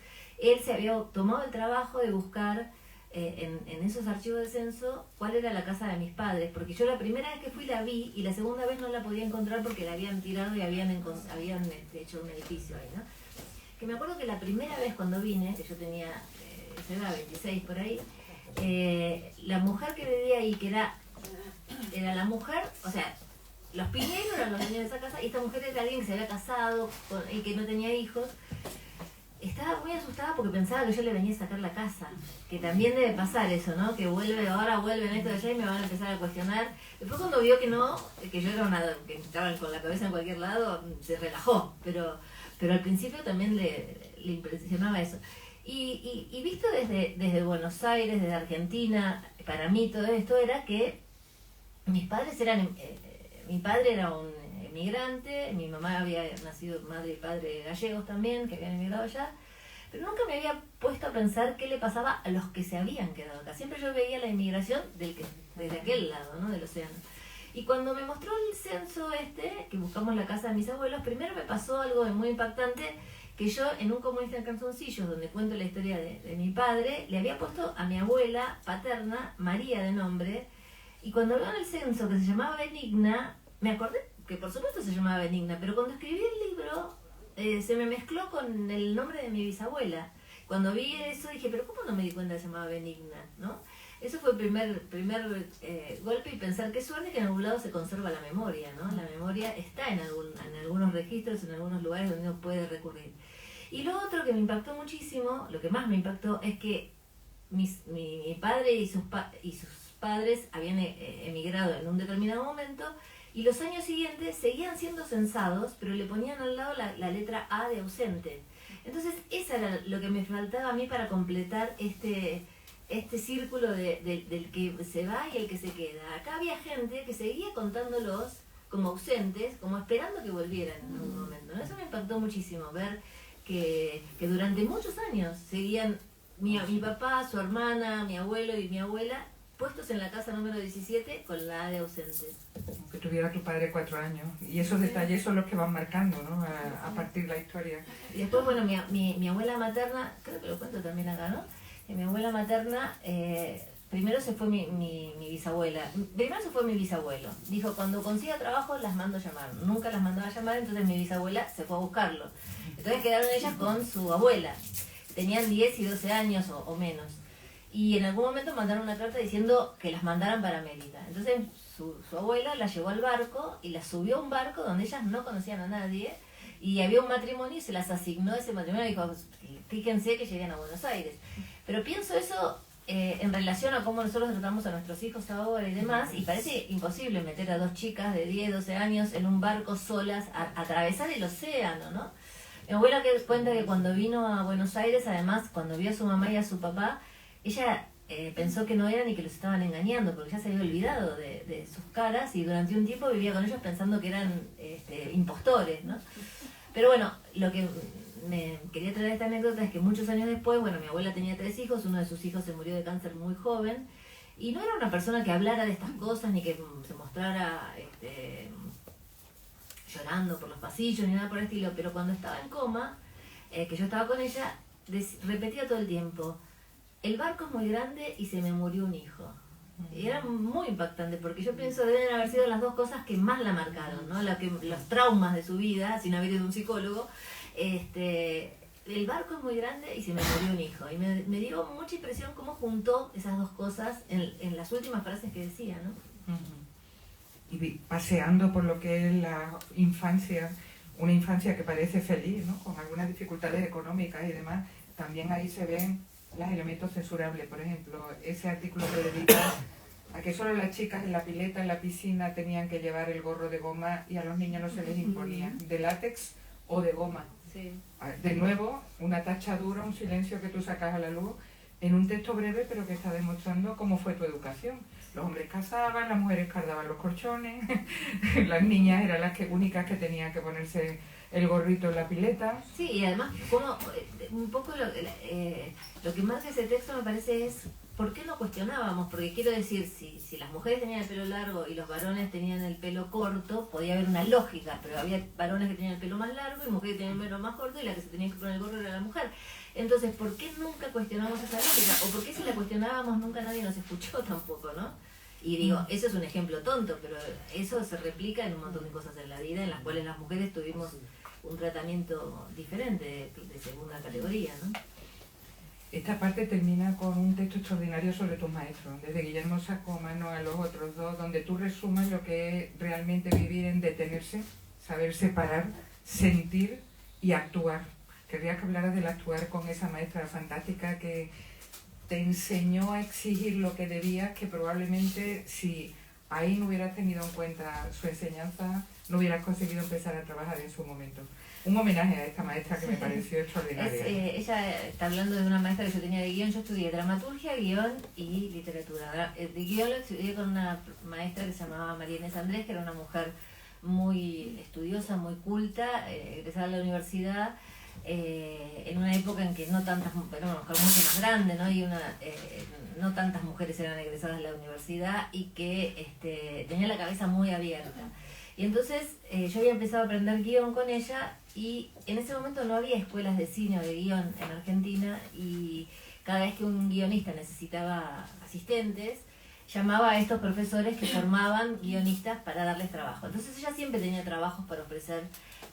él se había tomado el trabajo de buscar en esos archivos de censo cuál era la casa de mis padres, porque yo la primera vez que fui la vi y la segunda vez no la podía encontrar porque la habían tirado y habían hecho un edificio ahí, ¿no? Que me acuerdo que la primera vez cuando vine, que yo tenía esa edad, 26 por ahí, la mujer que vivía ahí, que era la mujer, o sea, los Piñeros eran los dueños de esa casa y esta mujer era alguien que se había casado y que no tenía hijos. Estaba muy asustada porque pensaba que yo le venía a sacar la casa, que también debe pasar eso, ¿no? Que ahora vuelven esto de allá y me van a empezar a cuestionar. Después cuando vio que no, que yo era que estaba con la cabeza en cualquier lado, se relajó, pero al principio también le impresionaba eso. Y visto desde Buenos Aires, desde Argentina, para mí todo esto era que mis padres mi padre era un emigrante, mi mamá había nacido madre y padre gallegos también, que habían emigrado allá, pero nunca me había puesto a pensar qué le pasaba a los que se habían quedado acá. Siempre yo veía la inmigración desde aquel lado, ¿no? Del océano. Y cuando me mostró el censo que buscamos la casa de mis abuelos, primero me pasó algo muy impactante, que yo en un comunista en Calzoncillos, donde cuento la historia de mi padre, le había puesto a mi abuela paterna, María de nombre, y cuando veo en el censo que se llamaba Benigna, me acordé que por supuesto se llamaba Benigna, pero cuando escribí el libro se me mezcló con el nombre de mi bisabuela. Cuando vi eso dije, pero ¿cómo no me di cuenta que se llamaba Benigna? ¿No? Eso fue el primer golpe, y pensar qué suerte que en algún lado se conserva la memoria, ¿no? La memoria está en algunos registros, en algunos lugares donde uno puede recurrir. Y lo otro que me impactó muchísimo, lo que más me impactó, es que mi padre y sus padres habían emigrado en un determinado momento y los años siguientes seguían siendo censados, pero le ponían al lado la letra A de ausente. Entonces, eso era lo que me faltaba a mí para completar este círculo del que se va y el que se queda. Acá había gente que seguía contándolos como ausentes, como esperando que volvieran en algún momento, ¿no? Eso me impactó muchísimo, ver que durante muchos años seguían mi papá, su hermana, mi abuelo y mi abuela puestos en la casa número 17 con la A de ausentes. Que tuviera tu padre 4 años. Y esos detalles son los que van marcando, ¿no? A partir de la historia. Y después, bueno, mi abuela materna, creo que lo cuento también acá, ¿no? Mi abuela materna, primero se fue mi bisabuela. Primero se fue mi bisabuelo. Dijo, cuando consiga trabajo las mando a llamar. Nunca las mandaba a llamar, entonces mi bisabuela se fue a buscarlo. Entonces quedaron ellas con su abuela. Tenían 10 y 12 años o menos. Y en algún momento mandaron una carta diciendo que las mandaran para Mérida. Entonces su abuela las llevó al barco y las subió a un barco donde ellas no conocían a nadie. Y había un matrimonio y se las asignó ese matrimonio y dijo, fíjense que llegan a Buenos Aires. Pero pienso eso en relación a cómo nosotros tratamos a nuestros hijos ahora y demás, y parece imposible meter a dos chicas de 10, 12 años en un barco solas a atravesar el océano, ¿no? Mi abuela que cuenta que cuando vino a Buenos Aires, además, cuando vio a su mamá y a su papá, ella pensó que no eran y que los estaban engañando, porque ya se había olvidado de sus caras y durante un tiempo vivía con ellos pensando que eran impostores, ¿no? Pero bueno, lo que me quería traer esta anécdota es que muchos años después, bueno, mi abuela tenía 3 hijos, uno de sus hijos se murió de cáncer muy joven, y no era una persona que hablara de estas cosas ni que se mostrara llorando por los pasillos ni nada por el estilo, pero cuando estaba en coma, que yo estaba con ella, repetía todo el tiempo: el barco es muy grande y se me murió un hijo. Y era muy impactante, porque yo pienso deben haber sido las dos cosas que más la marcaron, ¿no? Los traumas de su vida, sin haber ido a un psicólogo. El barco es muy grande y se me murió un hijo. Y me dio mucha impresión cómo juntó esas dos cosas en las últimas frases que decía, ¿no? Y paseando por lo que es la infancia, una infancia que parece feliz, ¿no? Con algunas dificultades económicas y demás, también ahí se ven los elementos censurables. Por ejemplo, ese artículo que dedica a que solo las chicas en la pileta, en la piscina, tenían que llevar el gorro de goma y a los niños no se les imponía, de látex o de goma. Sí. De nuevo, una tachadura, un silencio que tú sacas a la luz en un texto breve, pero que está demostrando cómo fue tu educación. Los hombres cazaban, las mujeres cargaban los colchones, las niñas eran las únicas que tenían que ponerse el gorrito en la pileta. Sí, y además, un poco lo que marca ese texto me parece es ¿por qué no cuestionábamos? Porque quiero decir, si las mujeres tenían el pelo largo y los varones tenían el pelo corto, podía haber una lógica, pero había varones que tenían el pelo más largo y mujeres que tenían el pelo más corto y la que se tenía que poner el gorro era la mujer. Entonces, ¿por qué nunca cuestionamos esa lógica? O ¿por qué si la cuestionábamos nunca nadie nos escuchó tampoco, no? Y digo, eso es un ejemplo tonto, pero eso se replica en un montón de cosas en la vida en las cuales las mujeres tuvimos un tratamiento diferente de segunda categoría, ¿no? Esta parte termina con un texto extraordinario sobre tus maestros, desde Guillermo Sacomano a los otros dos, donde tú resumes lo que es realmente vivir en detenerse, saber separar, sentir y actuar. Querría que hablaras del actuar con esa maestra fantástica que te enseñó a exigir lo que debías, que probablemente si ahí no hubieras tenido en cuenta su enseñanza, no hubieras conseguido empezar a trabajar en su momento. Un homenaje a esta maestra que me pareció extraordinaria. Ella está hablando de una maestra que yo tenía de guión. Yo estudié dramaturgia, guión y literatura. De guión lo estudié con una maestra que se llamaba María Inés Andrés, que era una mujer muy estudiosa, muy culta, egresada de la universidad, en una época en que no tantas, era una mujer mucho más grande, ¿no? Y no tantas mujeres eran egresadas de la universidad y que tenía la cabeza muy abierta. Y entonces yo había empezado a aprender guión con ella y en ese momento no había escuelas de cine o de guión en Argentina y cada vez que un guionista necesitaba asistentes, llamaba a estos profesores que formaban guionistas para darles trabajo. Entonces ella siempre tenía trabajos para ofrecer,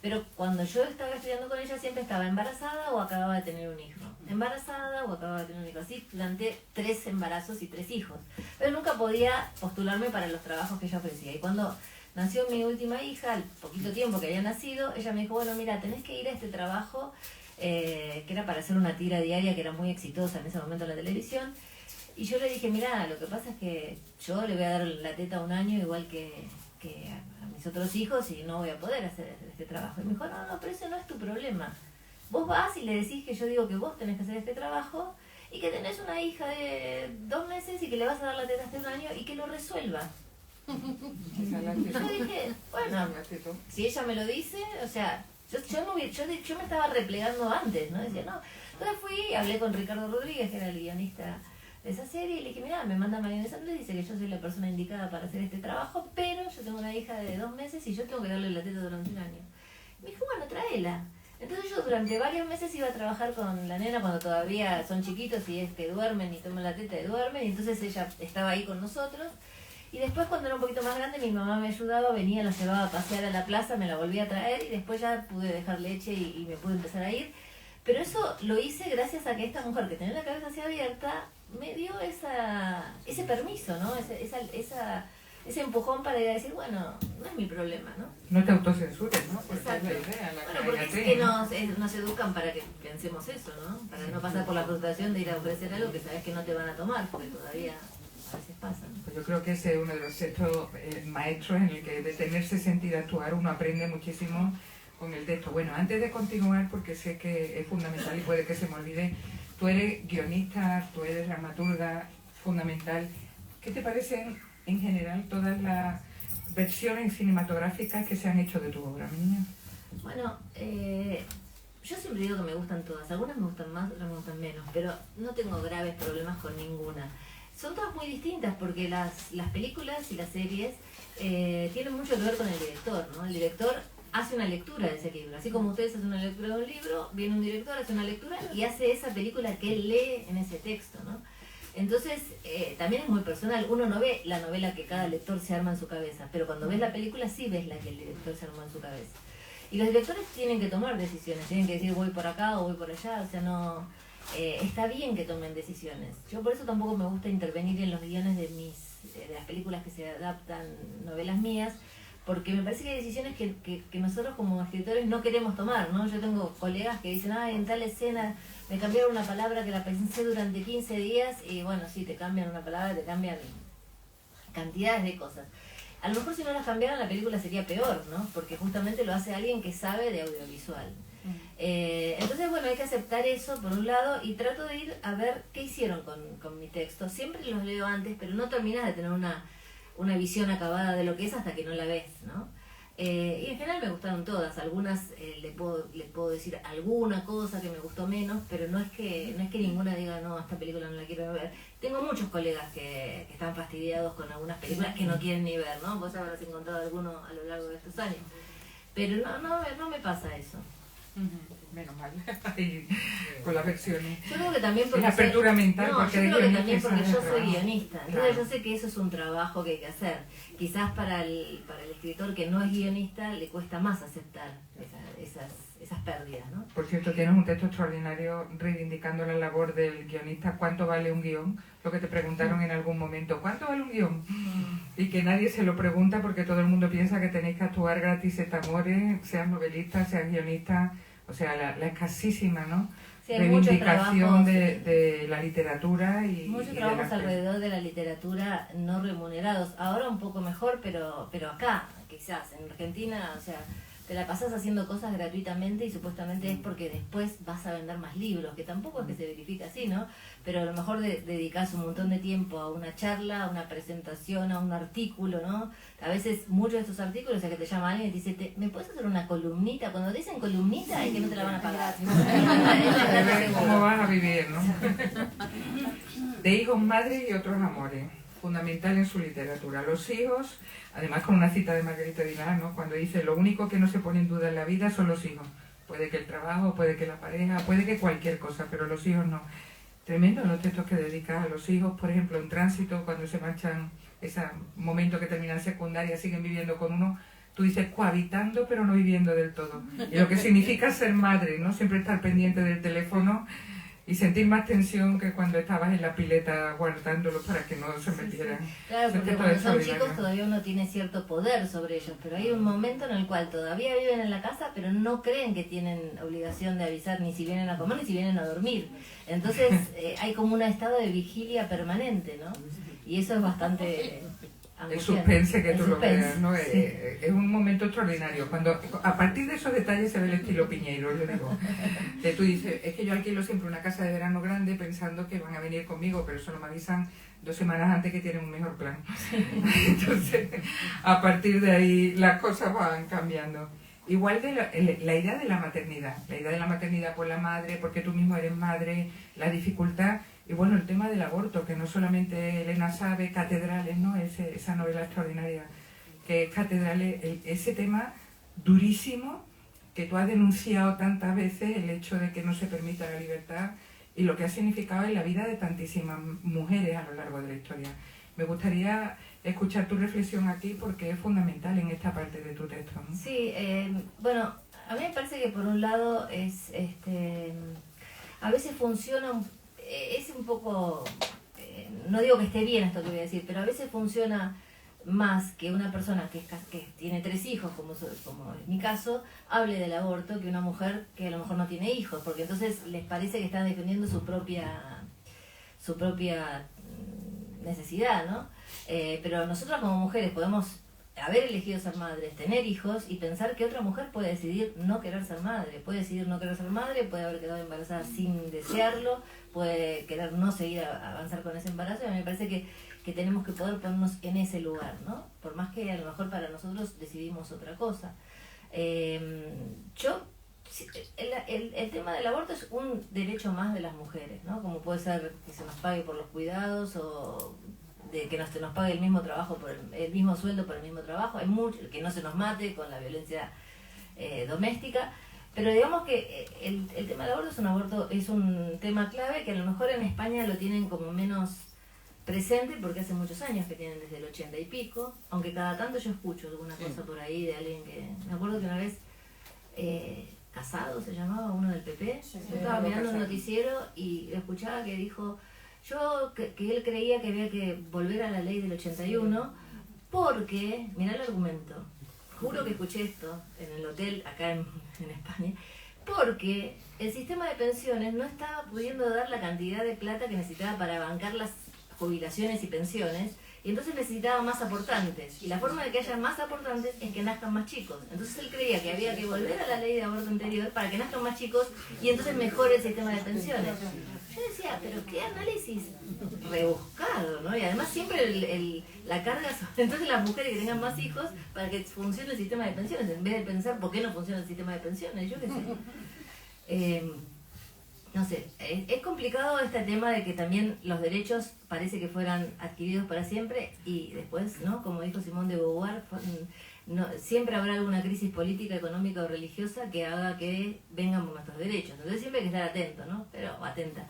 pero cuando yo estaba estudiando con ella siempre estaba embarazada o acababa de tener un hijo. Embarazada o acababa de tener un hijo. Así durante 3 embarazos y 3 hijos. Pero nunca podía postularme para los trabajos que ella ofrecía. Y cuando nació mi última hija, al poquito tiempo que había nacido, ella me dijo, bueno, mira, tenés que ir a este trabajo, que era para hacer una tira diaria que era muy exitosa en ese momento en la televisión. Y yo le dije, mira, lo que pasa es que yo le voy a dar la teta 1 año igual que a mis otros hijos y no voy a poder hacer este trabajo. Y me dijo, no, pero ese no es tu problema. Vos vas y le decís que yo digo que vos tenés que hacer este trabajo y que tenés una hija de 2 meses y que le vas a dar la teta hasta 1 año y que lo resuelva. Yo dije, bueno, si ella me lo dice, o sea, yo me estaba replegando antes, ¿no? Decía, no. Entonces fui y hablé con Ricardo Rodríguez, que era el guionista de esa serie, y le dije, mira, me manda María Inés Andrés, dice que yo soy la persona indicada para hacer este trabajo, pero yo tengo una hija de 2 meses y yo tengo que darle la teta durante 1 año. Me dijo, bueno, tráela. Entonces yo durante varios meses iba a trabajar con la nena cuando todavía son chiquitos y es que duermen y toman la teta y duermen, y entonces ella estaba ahí con nosotros. Y después cuando era un poquito más grande mi mamá me ayudaba, venía, la llevaba a pasear a la plaza, me la volvía a traer y después ya pude dejar leche y me pude empezar a ir. Pero eso lo hice gracias a que esta mujer que tenía la cabeza así abierta me dio ese permiso, ¿no? ese empujón para ir a decir, bueno, no es mi problema, ¿no? No te autocensures, ¿no? Porque Exacto. es la idea, Bueno, porque es que nos educan para que pensemos eso, ¿no? Para no pasar por la frustración de ir a ofrecer algo que sabes que no te van a tomar, porque todavía a veces pasa, ¿no? Pues yo creo que ese es uno de los textos maestros en el que detenerse, sentir, actuar, uno aprende muchísimo con el texto. Bueno, antes de continuar, porque sé que es fundamental y puede que se me olvide, tú eres guionista, tú eres dramaturga, fundamental. ¿Qué te parecen en general todas las versiones cinematográficas que se han hecho de tu obra, mi niña? Bueno, yo siempre digo que me gustan todas, algunas me gustan más, otras me gustan menos, pero no tengo graves problemas con ninguna. Son todas muy distintas porque las películas y las series tienen mucho que ver con el director, ¿no? El director hace una lectura de ese libro, así como ustedes hacen una lectura de un libro, viene un director, hace una lectura y hace esa película que él lee en ese texto, ¿no? Entonces, también es muy personal. Uno no ve la novela que cada lector se arma en su cabeza, pero cuando ves la película sí ves la que el director se armó en su cabeza. Y los directores tienen que tomar decisiones, tienen que decir voy por acá o voy por allá, o sea, no... está bien que tomen decisiones. Yo por eso tampoco me gusta intervenir en los guiones de las películas que se adaptan, novelas mías, porque me parece que hay decisiones que nosotros como escritores no queremos tomar, ¿no? Yo tengo colegas que dicen, en tal escena me cambiaron una palabra que la pensé durante 15 días y bueno, sí, te cambian una palabra, te cambian cantidades de cosas. A lo mejor si no las cambiaran la película sería peor, ¿no? Porque justamente lo hace alguien que sabe de audiovisual. Entonces, bueno, hay que aceptar eso por un lado y trato de ir a ver qué hicieron con mi texto. Siempre los leo antes, pero no terminas de tener una visión acabada de lo que es hasta que no la ves, ¿no? Y en general me gustaron todas, algunas le puedo decir alguna cosa que me gustó menos, pero no es que ninguna diga, no, esta película no la quiero ver. Tengo muchos colegas que están fastidiados con algunas películas que no quieren ni ver, ¿no? Vos habrás encontrado alguno a lo largo de estos años. Pero no me pasa eso. Menos mal. Con las versiones. Yo creo que también porque la apertura mental, yo creo que también porque yo soy guionista. Entonces claro. Yo sé que eso es un trabajo que hay que hacer. Quizás para el escritor que no es guionista le cuesta más aceptar esas pérdidas, ¿no? Por cierto, tienes un texto extraordinario reivindicando la labor del guionista. ¿Cuánto vale un guión? Lo que te preguntaron en algún momento. ¿Cuánto vale un guión? Y que nadie se lo pregunta porque todo el mundo piensa que tenéis que actuar gratis et amore, seas novelista, seas guionista. O sea, la escasísima, ¿no? Sí, hay reivindicación de la literatura y muchos y trabajos alrededor de la literatura no remunerados. Ahora un poco mejor, pero acá, quizás, en Argentina, o sea, te la pasás haciendo cosas gratuitamente y supuestamente es porque después vas a vender más libros, que tampoco es que se verifica así, ¿no? Pero a lo mejor dedicás un montón de tiempo a una charla, a una presentación, a un artículo, ¿no? A veces muchos de estos artículos, o sea, que te llama alguien y te dice, ¿me puedes hacer una columnita? Cuando te dicen columnita es que no te la van a pagar. ¿Cómo vas a vivir, no? De hijos, madres y otros amores. Fundamental en su literatura. Los hijos, además con una cita de Margarita Dinar, ¿no? Cuando dice, lo único que no se pone en duda en la vida son los hijos. Puede que el trabajo, puede que la pareja, puede que cualquier cosa, pero los hijos no. Tremendo los textos que dedicas a los hijos, por ejemplo, en Tránsito, cuando se marchan, ese momento que terminan secundaria, siguen viviendo con uno, tú dices cohabitando pero no viviendo del todo. Y lo que significa ser madre, ¿no? Siempre estar pendiente del teléfono y sentir más tensión que cuando estabas en la pileta guardándolos para que no se metieran. Claro, porque cuando son chicos todavía uno tiene cierto poder sobre ellos, pero hay un momento en el cual todavía viven en la casa, pero no creen que tienen obligación de avisar ni si vienen a comer ni si vienen a dormir. Entonces hay como un estado de vigilia permanente, ¿no? Y eso es bastante... El suspense que tú lo veas, ¿no? Sí. Es un momento extraordinario. Cuando a partir de esos detalles se ve el estilo Piñeiro, yo digo. Que tú dices, es que yo alquilo siempre una casa de verano grande pensando que van a venir conmigo, pero solo me avisan 2 semanas antes que tienen un mejor plan. Entonces, a partir de ahí las cosas van cambiando. Igual de la idea de la maternidad por la madre, porque tú mismo eres madre, la dificultad. Y bueno, el tema del aborto, que no solamente Elena sabe, Catedrales, ¿no? Esa novela extraordinaria, que es Catedrales, ese tema durísimo que tú has denunciado tantas veces, el hecho de que no se permita la libertad y lo que ha significado en la vida de tantísimas mujeres a lo largo de la historia. Me gustaría escuchar tu reflexión aquí porque es fundamental en esta parte de tu texto, ¿no? Sí, bueno, a mí me parece que por un lado a veces funciona es un poco, no digo que esté bien esto que voy a decir, pero a veces funciona más que una persona que tiene 3 hijos, como es mi caso, hable del aborto que una mujer que a lo mejor no tiene hijos, porque entonces les parece que están defendiendo su propia necesidad, ¿no? Pero nosotros como mujeres podemos haber elegido ser madres, tener hijos y pensar que otra mujer puede decidir no querer ser madre, puede decidir no querer ser madre, puede haber quedado embarazada sin desearlo, puede querer no seguir avanzar con ese embarazo, y a mí me parece que tenemos que poder ponernos en ese lugar, ¿no? Por más que a lo mejor para nosotros decidimos otra cosa. El tema del aborto es un derecho más de las mujeres, ¿no? Como puede ser que se nos pague por los cuidados o de que se nos pague el mismo trabajo por el mismo sueldo por el mismo trabajo, hay mucho, que no se nos mate con la violencia doméstica, pero digamos que el tema del aborto es un tema clave que a lo mejor en España lo tienen como menos presente porque hace muchos años que tienen, desde el 80 y pico, aunque cada tanto yo escucho alguna cosa por ahí de alguien que, me acuerdo que una vez Casado se llamaba, uno del PP, yo estaba mirando un noticiero y escuchaba que dijo que él creía que había que volver a la ley del 81 porque, mirá el argumento, juro que escuché esto en el hotel acá en España, porque el sistema de pensiones no estaba pudiendo dar la cantidad de plata que necesitaba para bancar las jubilaciones y pensiones, y entonces necesitaba más aportantes, y la forma de que haya más aportantes es que nazcan más chicos. Entonces él creía que había que volver a la ley de aborto anterior para que nazcan más chicos y entonces mejore el sistema de pensiones. Yo decía, pero qué análisis rebuscado, ¿no? Y además siempre la carga sobre entonces las mujeres que tengan más hijos para que funcione el sistema de pensiones, en vez de pensar por qué no funciona el sistema de pensiones, yo qué sé. No sé, es complicado este tema de que también los derechos parece que fueran adquiridos para siempre y después, ¿no? Como dijo Simone de Beauvoir, siempre habrá alguna crisis política, económica o religiosa que haga que vengan por nuestros derechos. Entonces siempre hay que estar atento, ¿no? Atenta.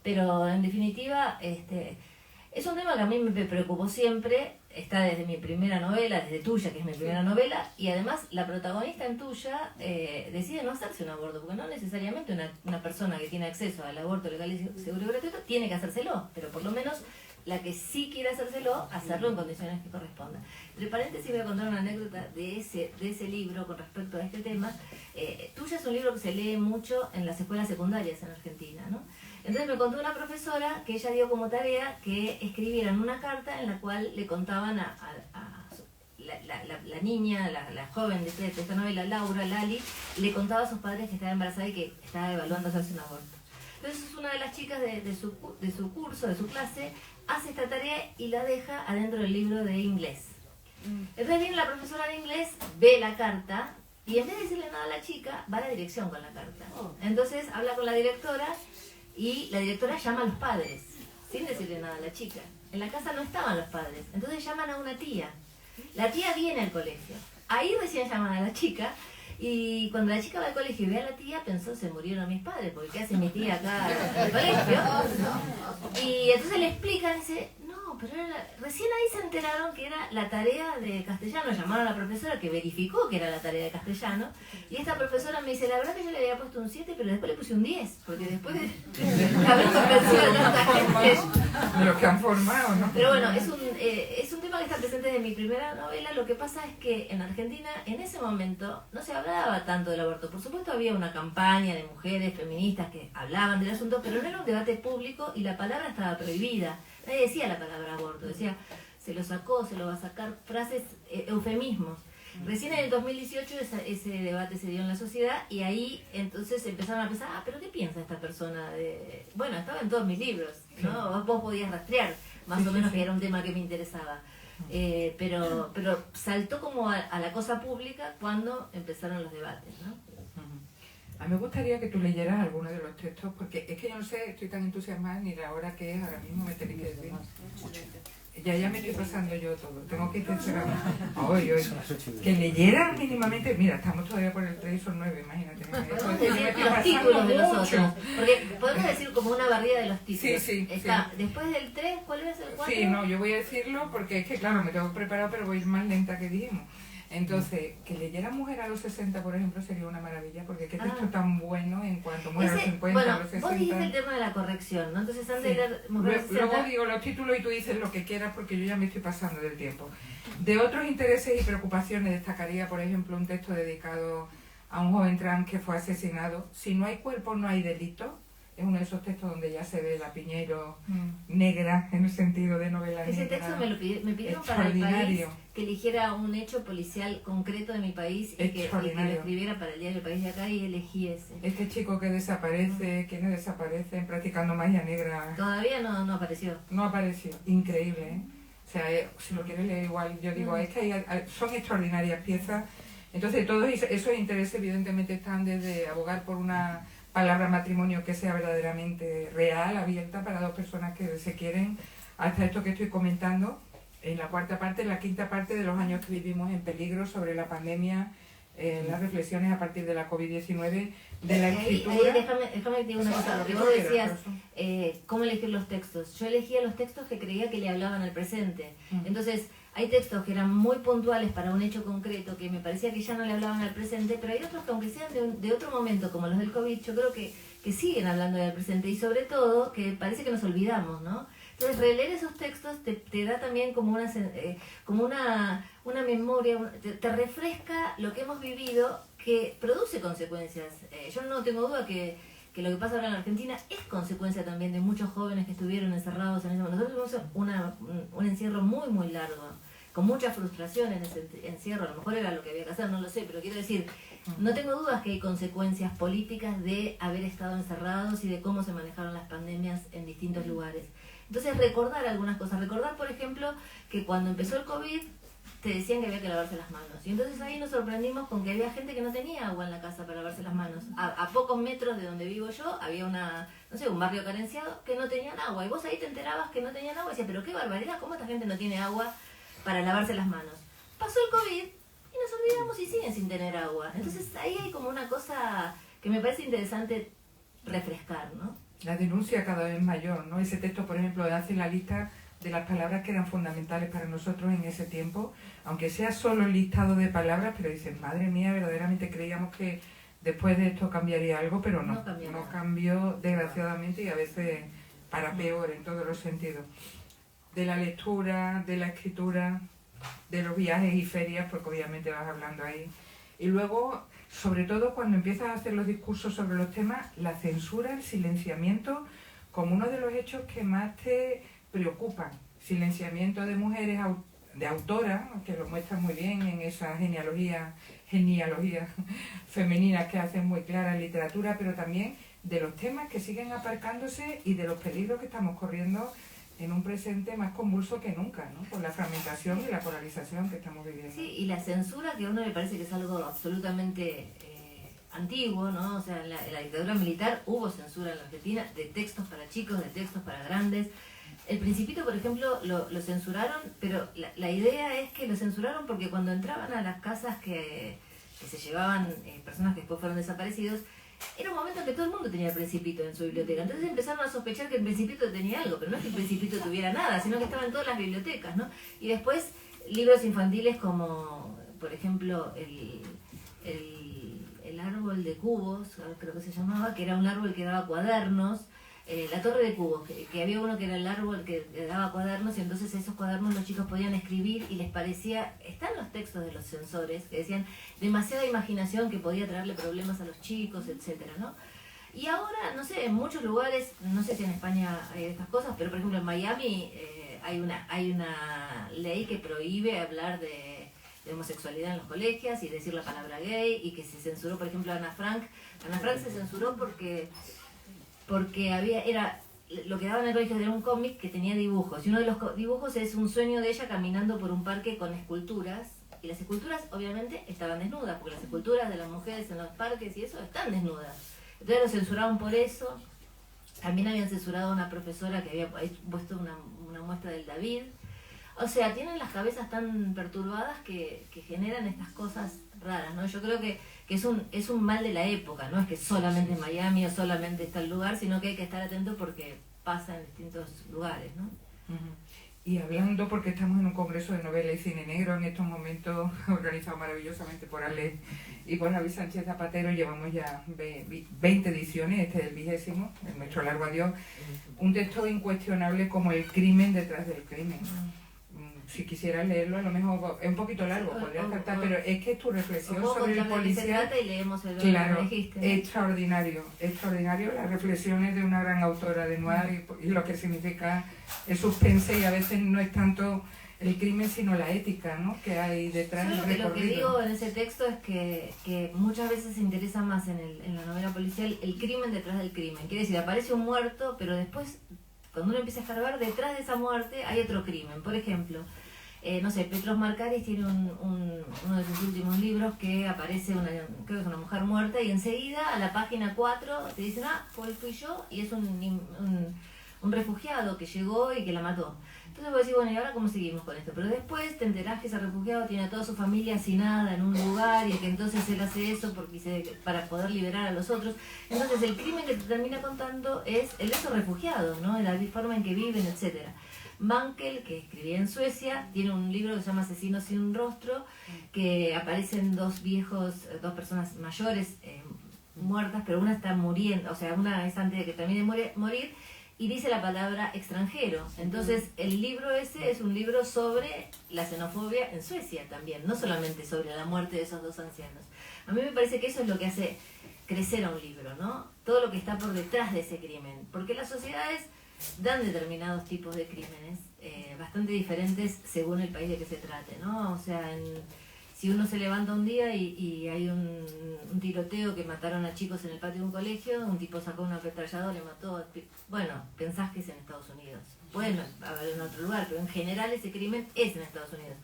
Pero en definitiva, es un tema que a mí me preocupó siempre, está desde mi primera novela, desde Tuya, que es mi primera novela, y además la protagonista en Tuya decide no hacerse un aborto, porque no necesariamente una persona que tiene acceso al aborto legal y seguro y gratuito tiene que hacérselo, pero por lo menos la que sí quiere hacérselo, hacerlo en condiciones que correspondan. Entre paréntesis voy a contar una anécdota de ese libro con respecto a este tema. Tuya es un libro que se lee mucho en las escuelas secundarias en Argentina, ¿no? Entonces me contó una profesora que ella dio como tarea que escribieran una carta en la cual le contaban a la niña, la joven de esta novela, Laura, Lali, le contaba a sus padres que estaba embarazada y que estaba evaluando hacerse un aborto. Entonces una de las chicas de su curso, de su clase, hace esta tarea y la deja adentro del libro de inglés. Entonces viene la profesora de inglés, ve la carta y en vez de decirle nada a la chica, va a la dirección con la carta. Entonces habla con la directora y la directora llama a los padres, sin decirle nada a la chica. En la casa no estaban los padres, entonces llaman a una tía. La tía viene al colegio. Ahí recién llaman a la chica y cuando la chica va al colegio y ve a la tía, pensó, se murieron mis padres, porque ¿qué hace mi tía acá en el colegio? Y entonces le explican y dice, no, pero recién ahí se enteraron que era la tarea de castellano. Llamaron a la profesora que verificó que era la tarea de castellano y esta profesora me dice, la verdad que yo le había puesto un 7, pero después le puse un 10, porque después de haber convencido a tanta gente... Los que han formado, ¿no? Pero bueno, es un tema que está presente desde mi primera novela. Lo que pasa es que en Argentina, en ese momento, no se hablaba tanto del aborto. Por supuesto había una campaña de mujeres feministas que hablaban del asunto, pero no era un debate público y la palabra estaba prohibida. Nadie decía la palabra aborto, decía, se lo sacó, se lo va a sacar, frases, eufemismos. Recién en el 2018 ese debate se dio en la sociedad y ahí entonces empezaron a pensar, pero ¿qué piensa esta persona? Bueno, estaba en todos mis libros, ¿no? Vos podías rastrear más o menos que era un tema que me interesaba. Pero saltó como a la cosa pública cuando empezaron los debates, ¿no? A mí me gustaría que tú leyeras alguno de los textos, porque es que yo no sé, estoy tan entusiasmada ni la hora que es, ahora mismo me tenéis que decir. Ya me estoy pasando yo todo, tengo que intentar que leyeran mínimamente, mira, estamos todavía por el 3 o 9, imagínate. Los títulos de los otros, porque podemos decir como una barrida de los títulos. Sí. Después del 3, ¿cuál es el 4? Sí, no, yo voy a decirlo porque es que claro, me tengo preparado, pero voy a ir más lenta que dijimos. Entonces, que leyera Mujer a los 60, por ejemplo, sería una maravilla, porque qué texto tan bueno en cuanto a Mujer a los 50, bueno, a los 60. Vos dijiste el tema de la corrección, ¿no? Entonces, antes de leer Mujer a los 60... Luego digo los títulos y tú dices lo que quieras, porque yo ya me estoy pasando del tiempo. De otros intereses y preocupaciones destacaría, por ejemplo, un texto dedicado a un joven trans que fue asesinado. Si no hay cuerpo, no hay delito. Es uno de esos textos donde ya se ve la Piñeiro negra, en el sentido de novela negra. Ese texto me pidieron para el país que eligiera un hecho policial concreto de mi país y que lo escribiera para el diario El País de acá, y elegí ese. Este chico que desaparece, quienes desaparecen practicando magia negra. Todavía no apareció. No apareció, increíble, ¿eh? O sea, si lo quieres leer igual, yo digo, es que son extraordinarias piezas. Entonces todos esos intereses evidentemente están desde abogar por una palabra matrimonio que sea verdaderamente real, abierta para dos personas que se quieren, hasta esto que estoy comentando en la cuarta parte, en la quinta parte de los años que vivimos en peligro, sobre la pandemia, las reflexiones a partir de la COVID-19, de la escritura. Déjame que te diga una cosa, lo que vos decías, cómo elegir los textos. Yo elegía los textos que creía que le hablaban al presente. Entonces, hay textos que eran muy puntuales para un hecho concreto, que me parecía que ya no le hablaban al presente, pero hay otros que, aunque sean de otro momento, como los del COVID, yo creo que siguen hablando del presente, y sobre todo que parece que nos olvidamos, ¿no? Entonces, releer esos textos te da también como una memoria, te refresca lo que hemos vivido, que produce consecuencias. Yo no tengo duda que lo que pasa ahora en Argentina es consecuencia también de muchos jóvenes que estuvieron encerrados en ese momento. Nosotros tuvimos un encierro muy, muy largo, con mucha frustración en ese encierro. A lo mejor era lo que había que hacer, no lo sé, pero quiero decir, no tengo dudas que hay consecuencias políticas de haber estado encerrados y de cómo se manejaron las pandemias en distintos lugares. Entonces, recordar algunas cosas. Recordar, por ejemplo, que cuando empezó el COVID te decían que había que lavarse las manos. Y entonces ahí nos sorprendimos con que había gente que no tenía agua en la casa para lavarse las manos. A pocos metros de donde vivo yo había un barrio carenciado que no tenían agua. Y vos ahí te enterabas que no tenían agua y decías, pero qué barbaridad, ¿cómo esta gente no tiene agua para lavarse las manos? Pasó el COVID y nos olvidamos y siguen sin tener agua. Entonces ahí hay como una cosa que me parece interesante refrescar, ¿no? La denuncia cada vez mayor, ¿no? Ese texto, por ejemplo, hace la lista de las palabras que eran fundamentales para nosotros en ese tiempo, aunque sea solo el listado de palabras, pero dicen, madre mía, verdaderamente creíamos que después de esto cambiaría algo, pero no cambió, desgraciadamente, y a veces para peor en todos los sentidos. De la lectura, de la escritura, de los viajes y ferias, porque obviamente vas hablando ahí. Y luego, sobre todo cuando empiezas a hacer los discursos sobre los temas, la censura, el silenciamiento, como uno de los hechos que más te preocupan. Silenciamiento de mujeres, de autoras, que lo muestran muy bien en esa genealogía femenina que hacen muy clara en literatura, pero también de los temas que siguen aparcándose y de los peligros que estamos corriendo en un presente más convulso que nunca, ¿no? Por la fragmentación y la polarización que estamos viviendo. Sí, y la censura, que a uno le parece que es algo absolutamente antiguo, ¿no? O sea, en la dictadura militar hubo censura en la Argentina de textos para chicos, de textos para grandes. El Principito, por ejemplo, lo censuraron, pero la idea es que lo censuraron porque cuando entraban a las casas que se llevaban personas que después fueron desaparecidos, era un momento en que todo el mundo tenía el Principito en su biblioteca. Entonces empezaron a sospechar que el Principito tenía algo, pero no es que el Principito tuviera nada, sino que estaba en todas las bibliotecas, ¿no? Y después libros infantiles como, por ejemplo, el árbol de cubos, creo que se llamaba, que era un árbol que daba cuadernos. La torre de cubos, que había uno que era el árbol que daba cuadernos, y entonces esos cuadernos los chicos podían escribir y les parecía, están los textos de los censores que decían demasiada imaginación que podía traerle problemas a los chicos, etcétera, ¿no? Y ahora, no sé, en muchos lugares, no sé si en España hay estas cosas, pero por ejemplo en Miami hay una ley que prohíbe hablar de homosexualidad en los colegios y decir la palabra gay, y que se censuró, por ejemplo, a Ana Frank. Ana Frank se censuró porque lo que daban en el colegio era un cómic que tenía dibujos, y uno de los dibujos es un sueño de ella caminando por un parque con esculturas, y las esculturas obviamente estaban desnudas, porque las esculturas de las mujeres en los parques y eso están desnudas. Entonces lo censuraron por eso. También habían censurado a una profesora que había puesto una muestra del David. O sea, tienen las cabezas tan perturbadas que generan estas cosas raras, ¿no? Yo creo que es un mal de la época, no es que solamente en Miami o solamente está el lugar, sino que hay que estar atento porque pasa en distintos lugares, ¿no? y hablando, porque estamos en un congreso de novela y cine negro en estos momentos, organizado maravillosamente por Ale y por Javi Sánchez Zapatero. Llevamos ya 20 ediciones, este es el 20º, el Nuestro Largo Adiós. Un texto incuestionable como el crimen detrás del crimen. Si quisieras leerlo, a lo mejor es un poquito largo, podría tratar, pero es que tu reflexión sobre el policial, y leemos el claro, dijiste, ¿no? extraordinario las reflexiones de una gran autora de noir y lo que significa el suspense, y a veces no es tanto el crimen sino la ética, ¿no?, que hay detrás del recorrido. Lo que digo en ese texto es que muchas veces se interesa más en la novela policial el crimen detrás del crimen. Quiere decir, aparece un muerto, pero después, cuando uno empieza a escarbar, detrás de esa muerte hay otro crimen. Por ejemplo, no sé, Petros Markaris tiene uno de sus últimos libros que aparece creo que es una mujer muerta, y enseguida a la página 4 te dicen, fui yo, y es un refugiado que llegó y que la mató. Entonces vos decís, bueno, ¿y ahora cómo seguimos con esto? Pero después te enterás que ese refugiado tiene a toda su familia hacinada en un lugar, y que entonces él hace eso para poder liberar a los otros. Entonces el crimen que te termina contando es el de esos refugiados, ¿no?, la forma en que viven, etcétera. Mankell, que escribía en Suecia, tiene un libro que se llama Asesinos sin un rostro, que aparecen dos personas mayores muertas, pero una está muriendo, o sea, una es antes de que termine de morir, y dice la palabra extranjero. Entonces el libro ese es un libro sobre la xenofobia en Suecia también, no solamente sobre la muerte de esos dos ancianos. A mí me parece que eso es lo que hace crecer a un libro, ¿no? Todo lo que está por detrás de ese crimen, porque las sociedades dan determinados tipos de crímenes bastante diferentes según el país de que se trate, ¿no? O sea, si uno se levanta un día y hay un tiroteo que mataron a chicos en el patio de un colegio, un tipo sacó una ametralladora, le mató, bueno, pensás que es en Estados Unidos. Bueno, haber en otro lugar, pero en general ese crimen es en Estados Unidos.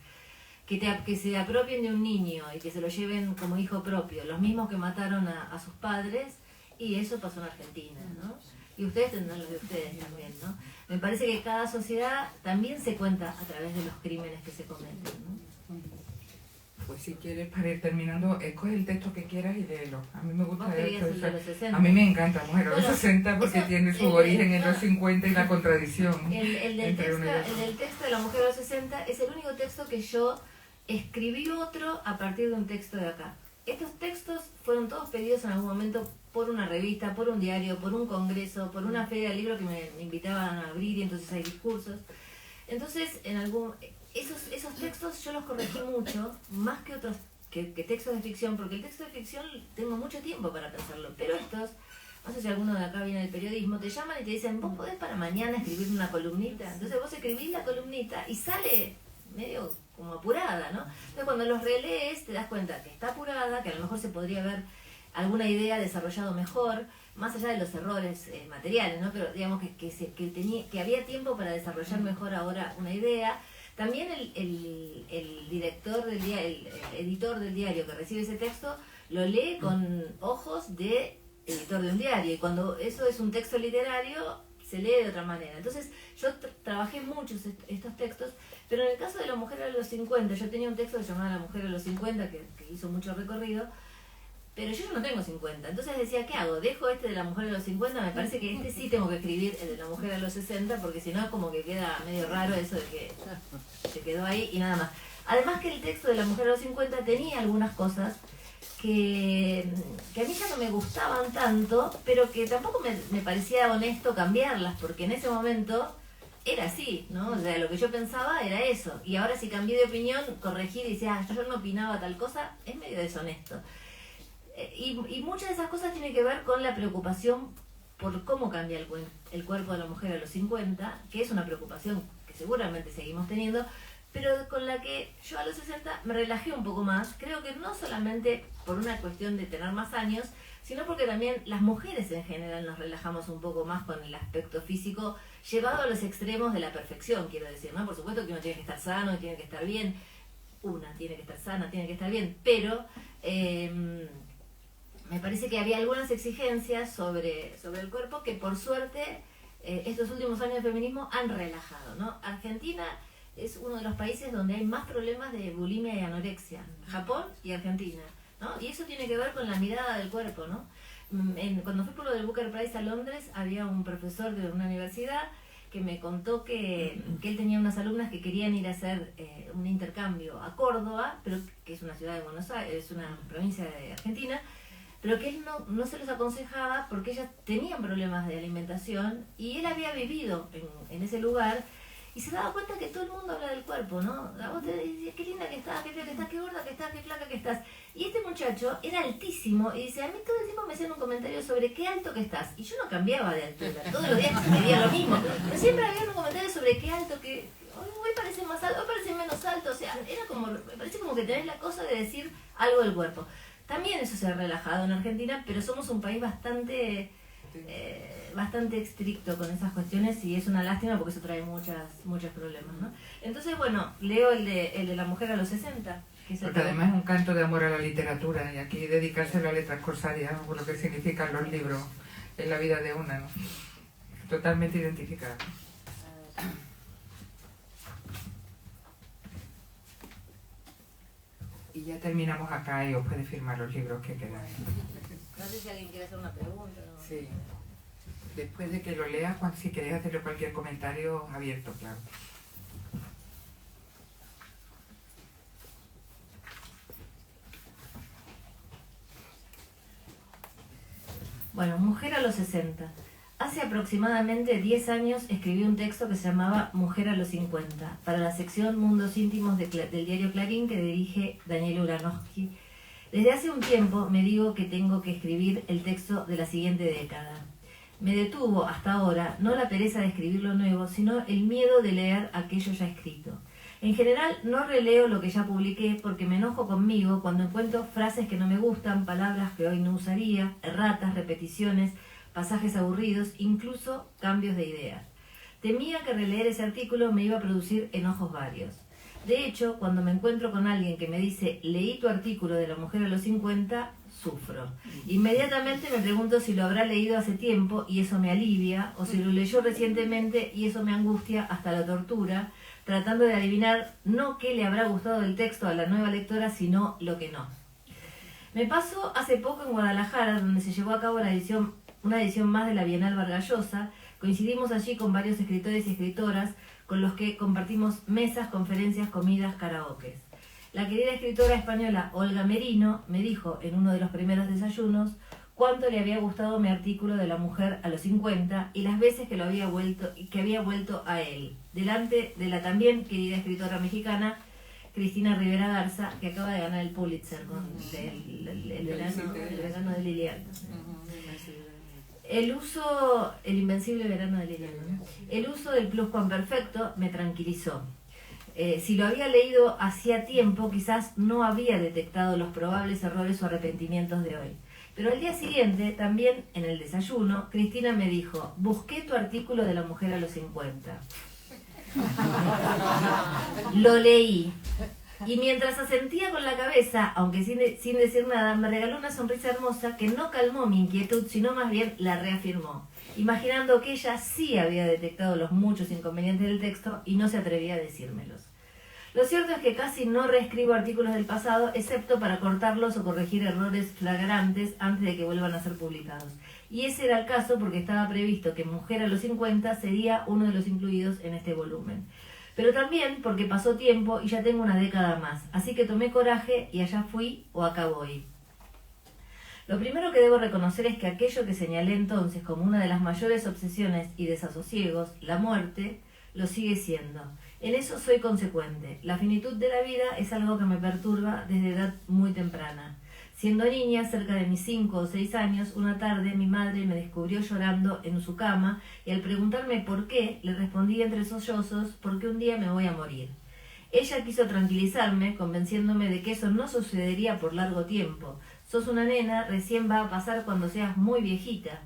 Que se apropien de un niño y que se lo lleven como hijo propio, los mismos que mataron a sus padres, y eso pasó en Argentina, ¿no? Y ustedes tendrán los de ustedes también, ¿no? Me parece que cada sociedad también se cuenta a través de los crímenes que se cometen, ¿no? Pues si quieres, para ir terminando, escoge el texto que quieras y léelo. A mí me gusta esto. El de los 60. A mí me encanta Mujer a los 60 porque tiene su origen en los 50 y la contradicción. El del texto de la Mujer a los 60 es el único texto que yo escribí otro a partir de un texto de acá. Estos textos fueron todos pedidos en algún momento por una revista, por un diario, por un congreso, por una feria de libros que me invitaban a abrir, y entonces hay discursos. Entonces, esos textos yo los corregí mucho, más que otros que textos de ficción, porque el texto de ficción tengo mucho tiempo para pensarlo, pero estos, no sé si alguno de acá viene del periodismo, te llaman y te dicen, vos podés para mañana escribir una columnita. Entonces vos escribís la columnita y sale medio como apurada, ¿no? Entonces cuando los relees te das cuenta que está apurada, que a lo mejor se podría haber alguna idea desarrollado mejor, más allá de los errores materiales, ¿no? Pero digamos que había tiempo para desarrollar mejor ahora una idea. También el director del el editor del diario que recibe ese texto lo lee con ojos de editor de un diario, y cuando eso es un texto literario se lee de otra manera. Entonces yo trabajé mucho estos textos, pero en el caso de La Mujer a los 50, yo tenía un texto que se llamaba La Mujer a los 50, que hizo mucho recorrido, pero yo no tengo 50. Entonces decía, ¿qué hago? ¿Dejo este de La Mujer a los 50? Me parece que este sí tengo que escribir el de La Mujer a los 60, porque si no es como que queda medio raro eso de que se quedó ahí y nada más. Además que el texto de La Mujer a los 50 tenía algunas cosas que a mí ya no me gustaban tanto, pero que tampoco me parecía honesto cambiarlas, porque en ese momento era así, ¿no? O sea, lo que yo pensaba era eso, y ahora si cambié de opinión, corregir y decir, yo no opinaba tal cosa, es medio deshonesto. Y muchas de esas cosas tienen que ver con la preocupación por cómo cambia el cuerpo de la mujer a los 50, que es una preocupación que seguramente seguimos teniendo, pero con la que yo a los 60 me relajé un poco más. Creo que no solamente por una cuestión de tener más años, sino porque también las mujeres en general nos relajamos un poco más con el aspecto físico, llevado a los extremos de la perfección, quiero decir, ¿no? Por supuesto que uno tiene que estar sano y tiene que estar bien, una tiene que estar sana, tiene que estar bien, pero me parece que había algunas exigencias sobre el cuerpo que por suerte estos últimos años de feminismo han relajado, ¿no? Argentina es uno de los países donde hay más problemas de bulimia y anorexia, Japón y Argentina, ¿no? Y eso tiene que ver con la mirada del cuerpo, ¿no? Cuando fui por lo del Booker Prize a Londres, había un profesor de una universidad que me contó que él tenía unas alumnas que querían ir a hacer un intercambio a Córdoba, pero que es una ciudad de Buenos Aires, es una provincia de Argentina, pero que él no se los aconsejaba porque ellas tenían problemas de alimentación y él había vivido en ese lugar y se daba cuenta que todo el mundo habla del cuerpo, ¿no? A vos te decís, qué linda que estás, qué fea que estás, qué gorda que estás, qué flaca que estás. Y este muchacho era altísimo y dice, a mí todo el tiempo me hacían un comentario sobre qué alto que estás. Y yo no cambiaba de altura, todos los días me decía lo mismo. Pero siempre había un comentario sobre qué alto que... Hoy parece más alto, hoy parece menos alto. O sea, era como, me parece como que tenés la cosa de decir algo del cuerpo. También eso se ha relajado en Argentina, pero somos un país bastante estricto con esas cuestiones y es una lástima porque eso trae muchos problemas, ¿no? Entonces, bueno, leo el de la mujer a los 60. Que es porque además es un canto de amor a la literatura y aquí dedicárselo a letras corsarias, por lo que significan los libros en la vida de una, ¿no? Totalmente identificada. Y ya terminamos acá y os puede firmar los libros que quedan. No sé si alguien quiere hacer una pregunta, ¿no? Sí. Después de que lo leas, si queréis hacerle cualquier comentario, abierto, claro. Bueno, Mujer a los 60. Hace aproximadamente 10 años escribí un texto que se llamaba Mujer a los 50, para la sección Mundos Íntimos del diario Clarín que dirige Daniel Uranowski. Desde hace un tiempo me digo que tengo que escribir el texto de la siguiente década. Me detuvo hasta ahora no la pereza de escribir lo nuevo, sino el miedo de leer aquello ya escrito. En general no releo lo que ya publiqué porque me enojo conmigo cuando encuentro frases que no me gustan, palabras que hoy no usaría, erratas, repeticiones, pasajes aburridos, incluso cambios de ideas. Temía que releer ese artículo me iba a producir enojos varios. De hecho, cuando me encuentro con alguien que me dice leí tu artículo de la mujer a los 50, sufro. Inmediatamente me pregunto si lo habrá leído hace tiempo y eso me alivia, o si lo leyó recientemente y eso me angustia hasta la tortura, tratando de adivinar no qué le habrá gustado del texto a la nueva lectora, sino lo que no. Me pasó hace poco en Guadalajara, donde se llevó a cabo una edición más de la Bienal Vargas Llosa. Coincidimos allí con varios escritores y escritoras con los que compartimos mesas, conferencias, comidas, karaokes. La querida escritora española Olga Merino me dijo en uno de los primeros desayunos cuánto le había gustado mi artículo de la mujer a los 50 y las veces que había vuelto a él, delante de la también querida escritora mexicana Cristina Rivera Garza, que acaba de ganar el Pulitzer con el verano de Liliana. El invencible verano de Liliana, ¿no? El uso del pluscuamperfecto me tranquilizó. Si lo había leído hacía tiempo, quizás no había detectado los probables errores o arrepentimientos de hoy. Pero al día siguiente, también en el desayuno, Cristina me dijo, busqué tu artículo de la mujer a los 50. Lo leí. Y mientras asentía con la cabeza, aunque sin decir nada, me regaló una sonrisa hermosa que no calmó mi inquietud, sino más bien la reafirmó, imaginando que ella sí había detectado los muchos inconvenientes del texto y no se atrevía a decírmelos. Lo cierto es que casi no reescribo artículos del pasado, excepto para cortarlos o corregir errores flagrantes antes de que vuelvan a ser publicados. Y ese era el caso porque estaba previsto que Mujer a los 50 sería uno de los incluidos en este volumen. Pero también porque pasó tiempo y ya tengo una década más, así que tomé coraje y allá fui o acá voy. Lo primero que debo reconocer es que aquello que señalé entonces como una de las mayores obsesiones y desasosiegos, la muerte, lo sigue siendo. En eso soy consecuente. La finitud de la vida es algo que me perturba desde edad muy temprana. Siendo niña, cerca de mis 5 o 6 años, una tarde mi madre me descubrió llorando en su cama y al preguntarme por qué, le respondí entre sollozos porque un día me voy a morir. Ella quiso tranquilizarme, convenciéndome de que eso no sucedería por largo tiempo. Sos una nena, recién va a pasar cuando seas muy viejita.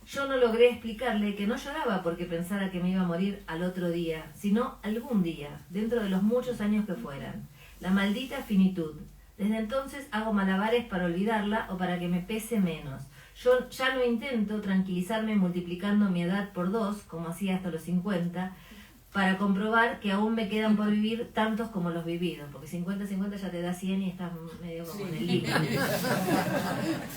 Yo no logré explicarle que no lloraba porque pensara que me iba a morir al otro día, sino algún día, dentro de los muchos años que fueran. La maldita finitud. Desde entonces hago malabares para olvidarla o para que me pese menos. Yo ya no intento tranquilizarme multiplicando mi edad por 2, como hacía hasta los 50, para comprobar que aún me quedan por vivir tantos como los vividos, porque 50-50 ya te da 100 y estás medio como en el límite.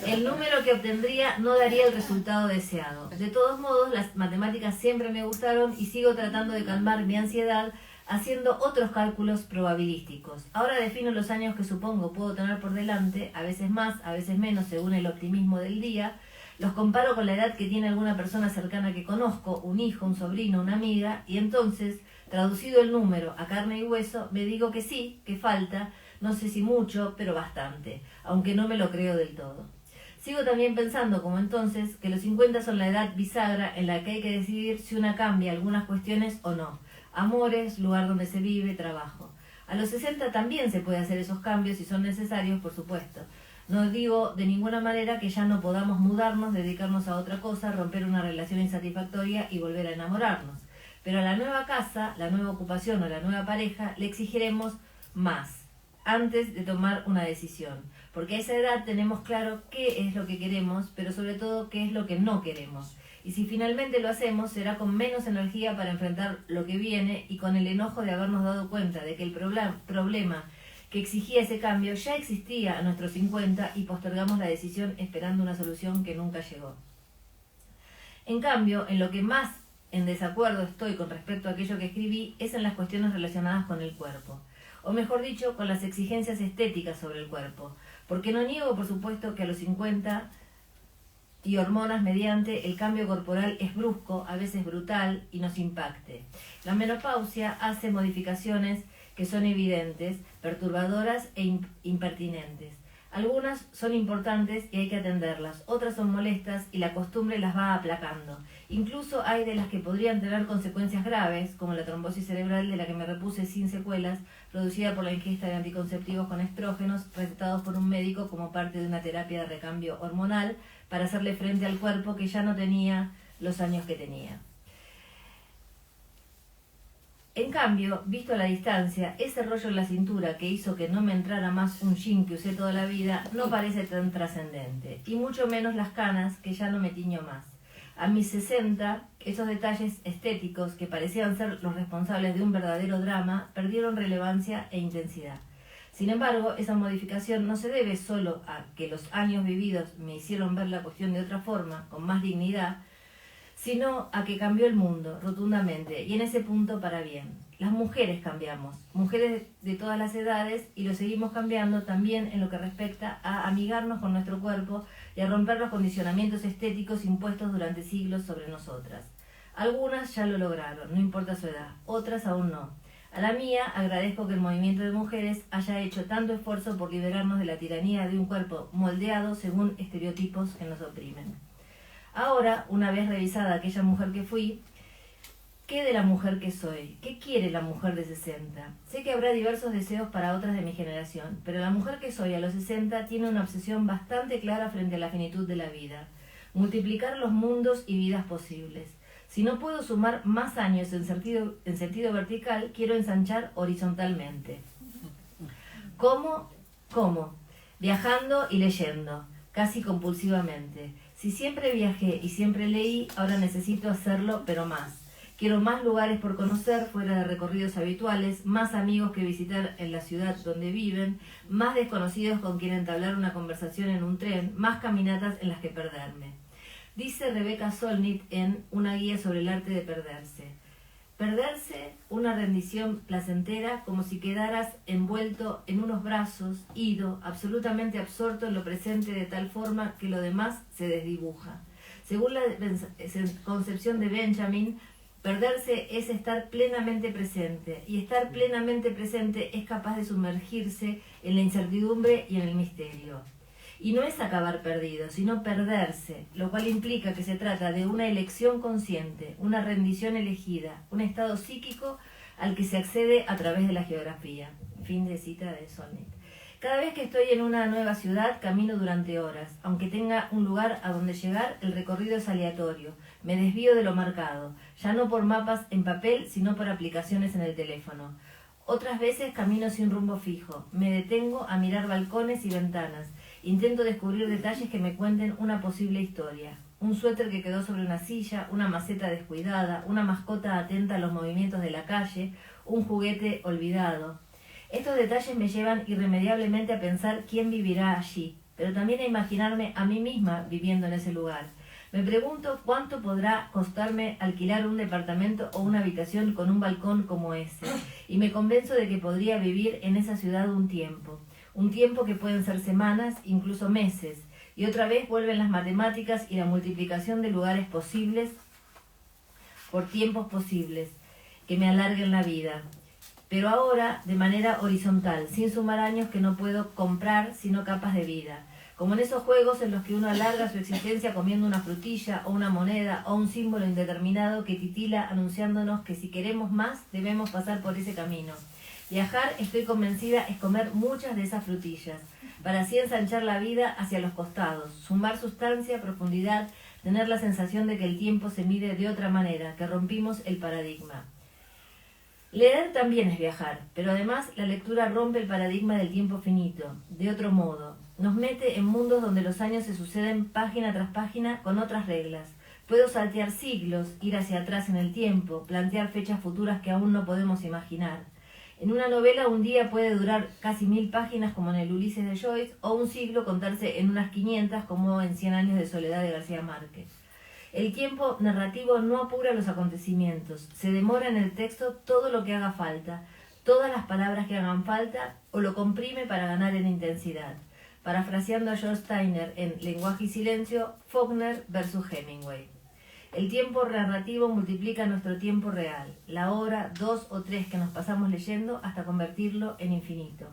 El número que obtendría no daría el resultado deseado. De todos modos, las matemáticas siempre me gustaron y sigo tratando de calmar mi ansiedad haciendo otros cálculos probabilísticos. Ahora defino los años que supongo puedo tener por delante, a veces más, a veces menos, según el optimismo del día. Los comparo con la edad que tiene alguna persona cercana que conozco, un hijo, un sobrino, una amiga, y entonces, traducido el número a carne y hueso, me digo que sí, que falta, no sé si mucho, pero bastante, aunque no me lo creo del todo. Sigo también pensando, como entonces, que los 50 son la edad bisagra en la que hay que decidir si una cambia algunas cuestiones o no. Amores, lugar donde se vive, trabajo. A los 60 también se puede hacer esos cambios si son necesarios, por supuesto. No digo de ninguna manera que ya no podamos mudarnos, dedicarnos a otra cosa, romper una relación insatisfactoria y volver a enamorarnos. Pero a la nueva casa, la nueva ocupación o la nueva pareja le exigiremos más antes de tomar una decisión. Porque a esa edad tenemos claro qué es lo que queremos, pero sobre todo qué es lo que no queremos. Y si finalmente lo hacemos, será con menos energía para enfrentar lo que viene y con el enojo de habernos dado cuenta de que el problema que exigía ese cambio ya existía a nuestros 50 y postergamos la decisión esperando una solución que nunca llegó. En cambio, en lo que más en desacuerdo estoy con respecto a aquello que escribí es en las cuestiones relacionadas con el cuerpo, o mejor dicho, con las exigencias estéticas sobre el cuerpo, porque no niego, por supuesto, que a los 50 y hormonas mediante el cambio corporal es brusco, a veces brutal y nos impacte. La menopausia hace modificaciones que son evidentes, perturbadoras e impertinentes. Algunas son importantes y hay que atenderlas, otras son molestas y la costumbre las va aplacando. Incluso hay de las que podrían tener consecuencias graves, como la trombosis cerebral de la que me repuse sin secuelas, producida por la ingesta de anticonceptivos con estrógenos recetados por un médico como parte de una terapia de recambio hormonal para hacerle frente al cuerpo que ya no tenía los años que tenía. En cambio, visto a la distancia, ese rollo en la cintura que hizo que no me entrara más un jean que usé toda la vida no parece tan trascendente, y mucho menos las canas que ya no me tiño más. A mis 60, esos detalles estéticos que parecían ser los responsables de un verdadero drama perdieron relevancia e intensidad. Sin embargo, esa modificación no se debe solo a que los años vividos me hicieron ver la cuestión de otra forma, con más dignidad, sino a que cambió el mundo rotundamente y en ese punto para bien. Las mujeres cambiamos, mujeres de todas las edades, y lo seguimos cambiando también en lo que respecta a amigarnos con nuestro cuerpo y a romper los condicionamientos estéticos impuestos durante siglos sobre nosotras. Algunas ya lo lograron, no importa su edad, otras aún no. A la mía agradezco que el movimiento de mujeres haya hecho tanto esfuerzo por liberarnos de la tiranía de un cuerpo moldeado según estereotipos que nos oprimen. Ahora, una vez revisada aquella mujer que fui, ¿qué de la mujer que soy? ¿Qué quiere la mujer de 60? Sé que habrá diversos deseos para otras de mi generación, pero la mujer que soy a los 60 tiene una obsesión bastante clara frente a la finitud de la vida. Multiplicar los mundos y vidas posibles. Si no puedo sumar más años en sentido vertical, quiero ensanchar horizontalmente. ¿Cómo? Viajando y leyendo, casi compulsivamente. Si siempre viajé y siempre leí, ahora necesito hacerlo, pero más. Quiero más lugares por conocer fuera de recorridos habituales, más amigos que visitar en la ciudad donde viven, más desconocidos con quien entablar una conversación en un tren, más caminatas en las que perderme. Dice Rebecca Solnit en Una guía sobre el arte de perderse. Perderse, una rendición placentera, como si quedaras envuelto en unos brazos, ido, absolutamente absorto en lo presente de tal forma que lo demás se desdibuja. Según la concepción de Benjamin, perderse es estar plenamente presente, y estar plenamente presente es capaz de sumergirse en la incertidumbre y en el misterio. Y no es acabar perdido, sino perderse, lo cual implica que se trata de una elección consciente, una rendición elegida, un estado psíquico al que se accede a través de la geografía. Fin de cita de Solnit. Cada vez que estoy en una nueva ciudad, camino durante horas. Aunque tenga un lugar a donde llegar, el recorrido es aleatorio. Me desvío de lo marcado, ya no por mapas en papel, sino por aplicaciones en el teléfono. Otras veces camino sin rumbo fijo. Me detengo a mirar balcones y ventanas. Intento descubrir detalles que me cuenten una posible historia. un suéter que quedó sobre una silla, una maceta descuidada, una mascota atenta a los movimientos de la calle, un juguete olvidado. Estos detalles me llevan irremediablemente a pensar quién vivirá allí, pero también a imaginarme a mí misma viviendo en ese lugar. Me pregunto cuánto podrá costarme alquilar un departamento o una habitación con un balcón como ese, y me convenzo de que podría vivir en esa ciudad un tiempo que pueden ser semanas, incluso meses, y otra vez vuelven las matemáticas y la multiplicación de lugares posibles por tiempos posibles, que me alarguen la vida. Pero ahora de manera horizontal, sin sumar años que no puedo comprar, sino capas de vida. Como en esos juegos en los que uno alarga su existencia comiendo una frutilla o una moneda o un símbolo indeterminado que titila anunciándonos que si queremos más debemos pasar por ese camino. Viajar, estoy convencida, es comer muchas de esas frutillas, para así ensanchar la vida hacia los costados, sumar sustancia, profundidad, tener la sensación de que el tiempo se mide de otra manera, que rompimos el paradigma. Leer también es viajar, pero además la lectura rompe el paradigma del tiempo finito, de otro modo. Nos mete en mundos donde los años se suceden página tras página con otras reglas. Puedo saltear siglos, ir hacia atrás en el tiempo, plantear fechas futuras que aún no podemos imaginar. En una novela un día puede durar casi 1000 páginas como en el Ulises de Joyce, o un siglo contarse en unas 500 como en 100 años de soledad de García Márquez. El tiempo narrativo no apura los acontecimientos, se demora en el texto todo lo que haga falta, todas las palabras que hagan falta, o lo comprime para ganar en intensidad. Parafraseando a George Steiner en Lenguaje y Silencio, Faulkner versus Hemingway. El tiempo narrativo multiplica nuestro tiempo real, la hora, 2 o 3 que nos pasamos leyendo hasta convertirlo en infinito.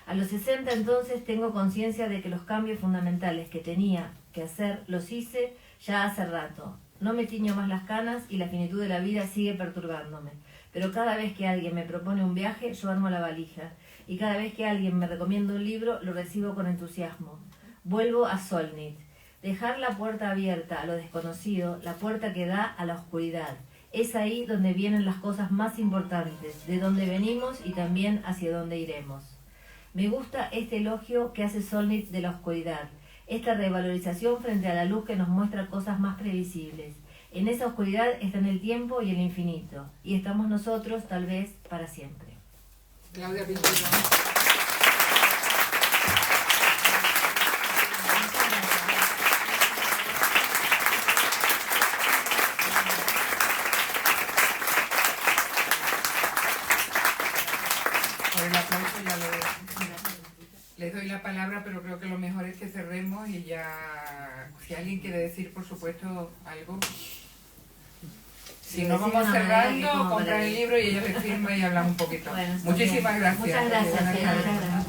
A los 60 entonces tengo conciencia de que los cambios fundamentales que tenía que hacer los hice ya hace rato. No me tiño más las canas y la finitud de la vida sigue perturbándome. Pero cada vez que alguien me propone un viaje, yo armo la valija. Y cada vez que alguien me recomienda un libro, lo recibo con entusiasmo. Vuelvo a Solnit. Dejar la puerta abierta a lo desconocido, la puerta que da a la oscuridad. Es ahí donde vienen las cosas más importantes, de donde venimos y también hacia donde iremos. Me gusta este elogio que hace Solnit de la oscuridad, esta revalorización frente a la luz que nos muestra cosas más previsibles. En esa oscuridad están el tiempo y el infinito, y estamos nosotros, tal vez, para siempre. Claudia Pintura. Por el aplauso ya les doy la palabra, pero creo que lo mejor es que cerremos y ya, si alguien quiere decir, por supuesto, algo. Si no, vamos cerrando, comprar el libro y ella le firma y hablamos un poquito. Bueno, muchísimas gracias. Muchas gracias. Me encanta.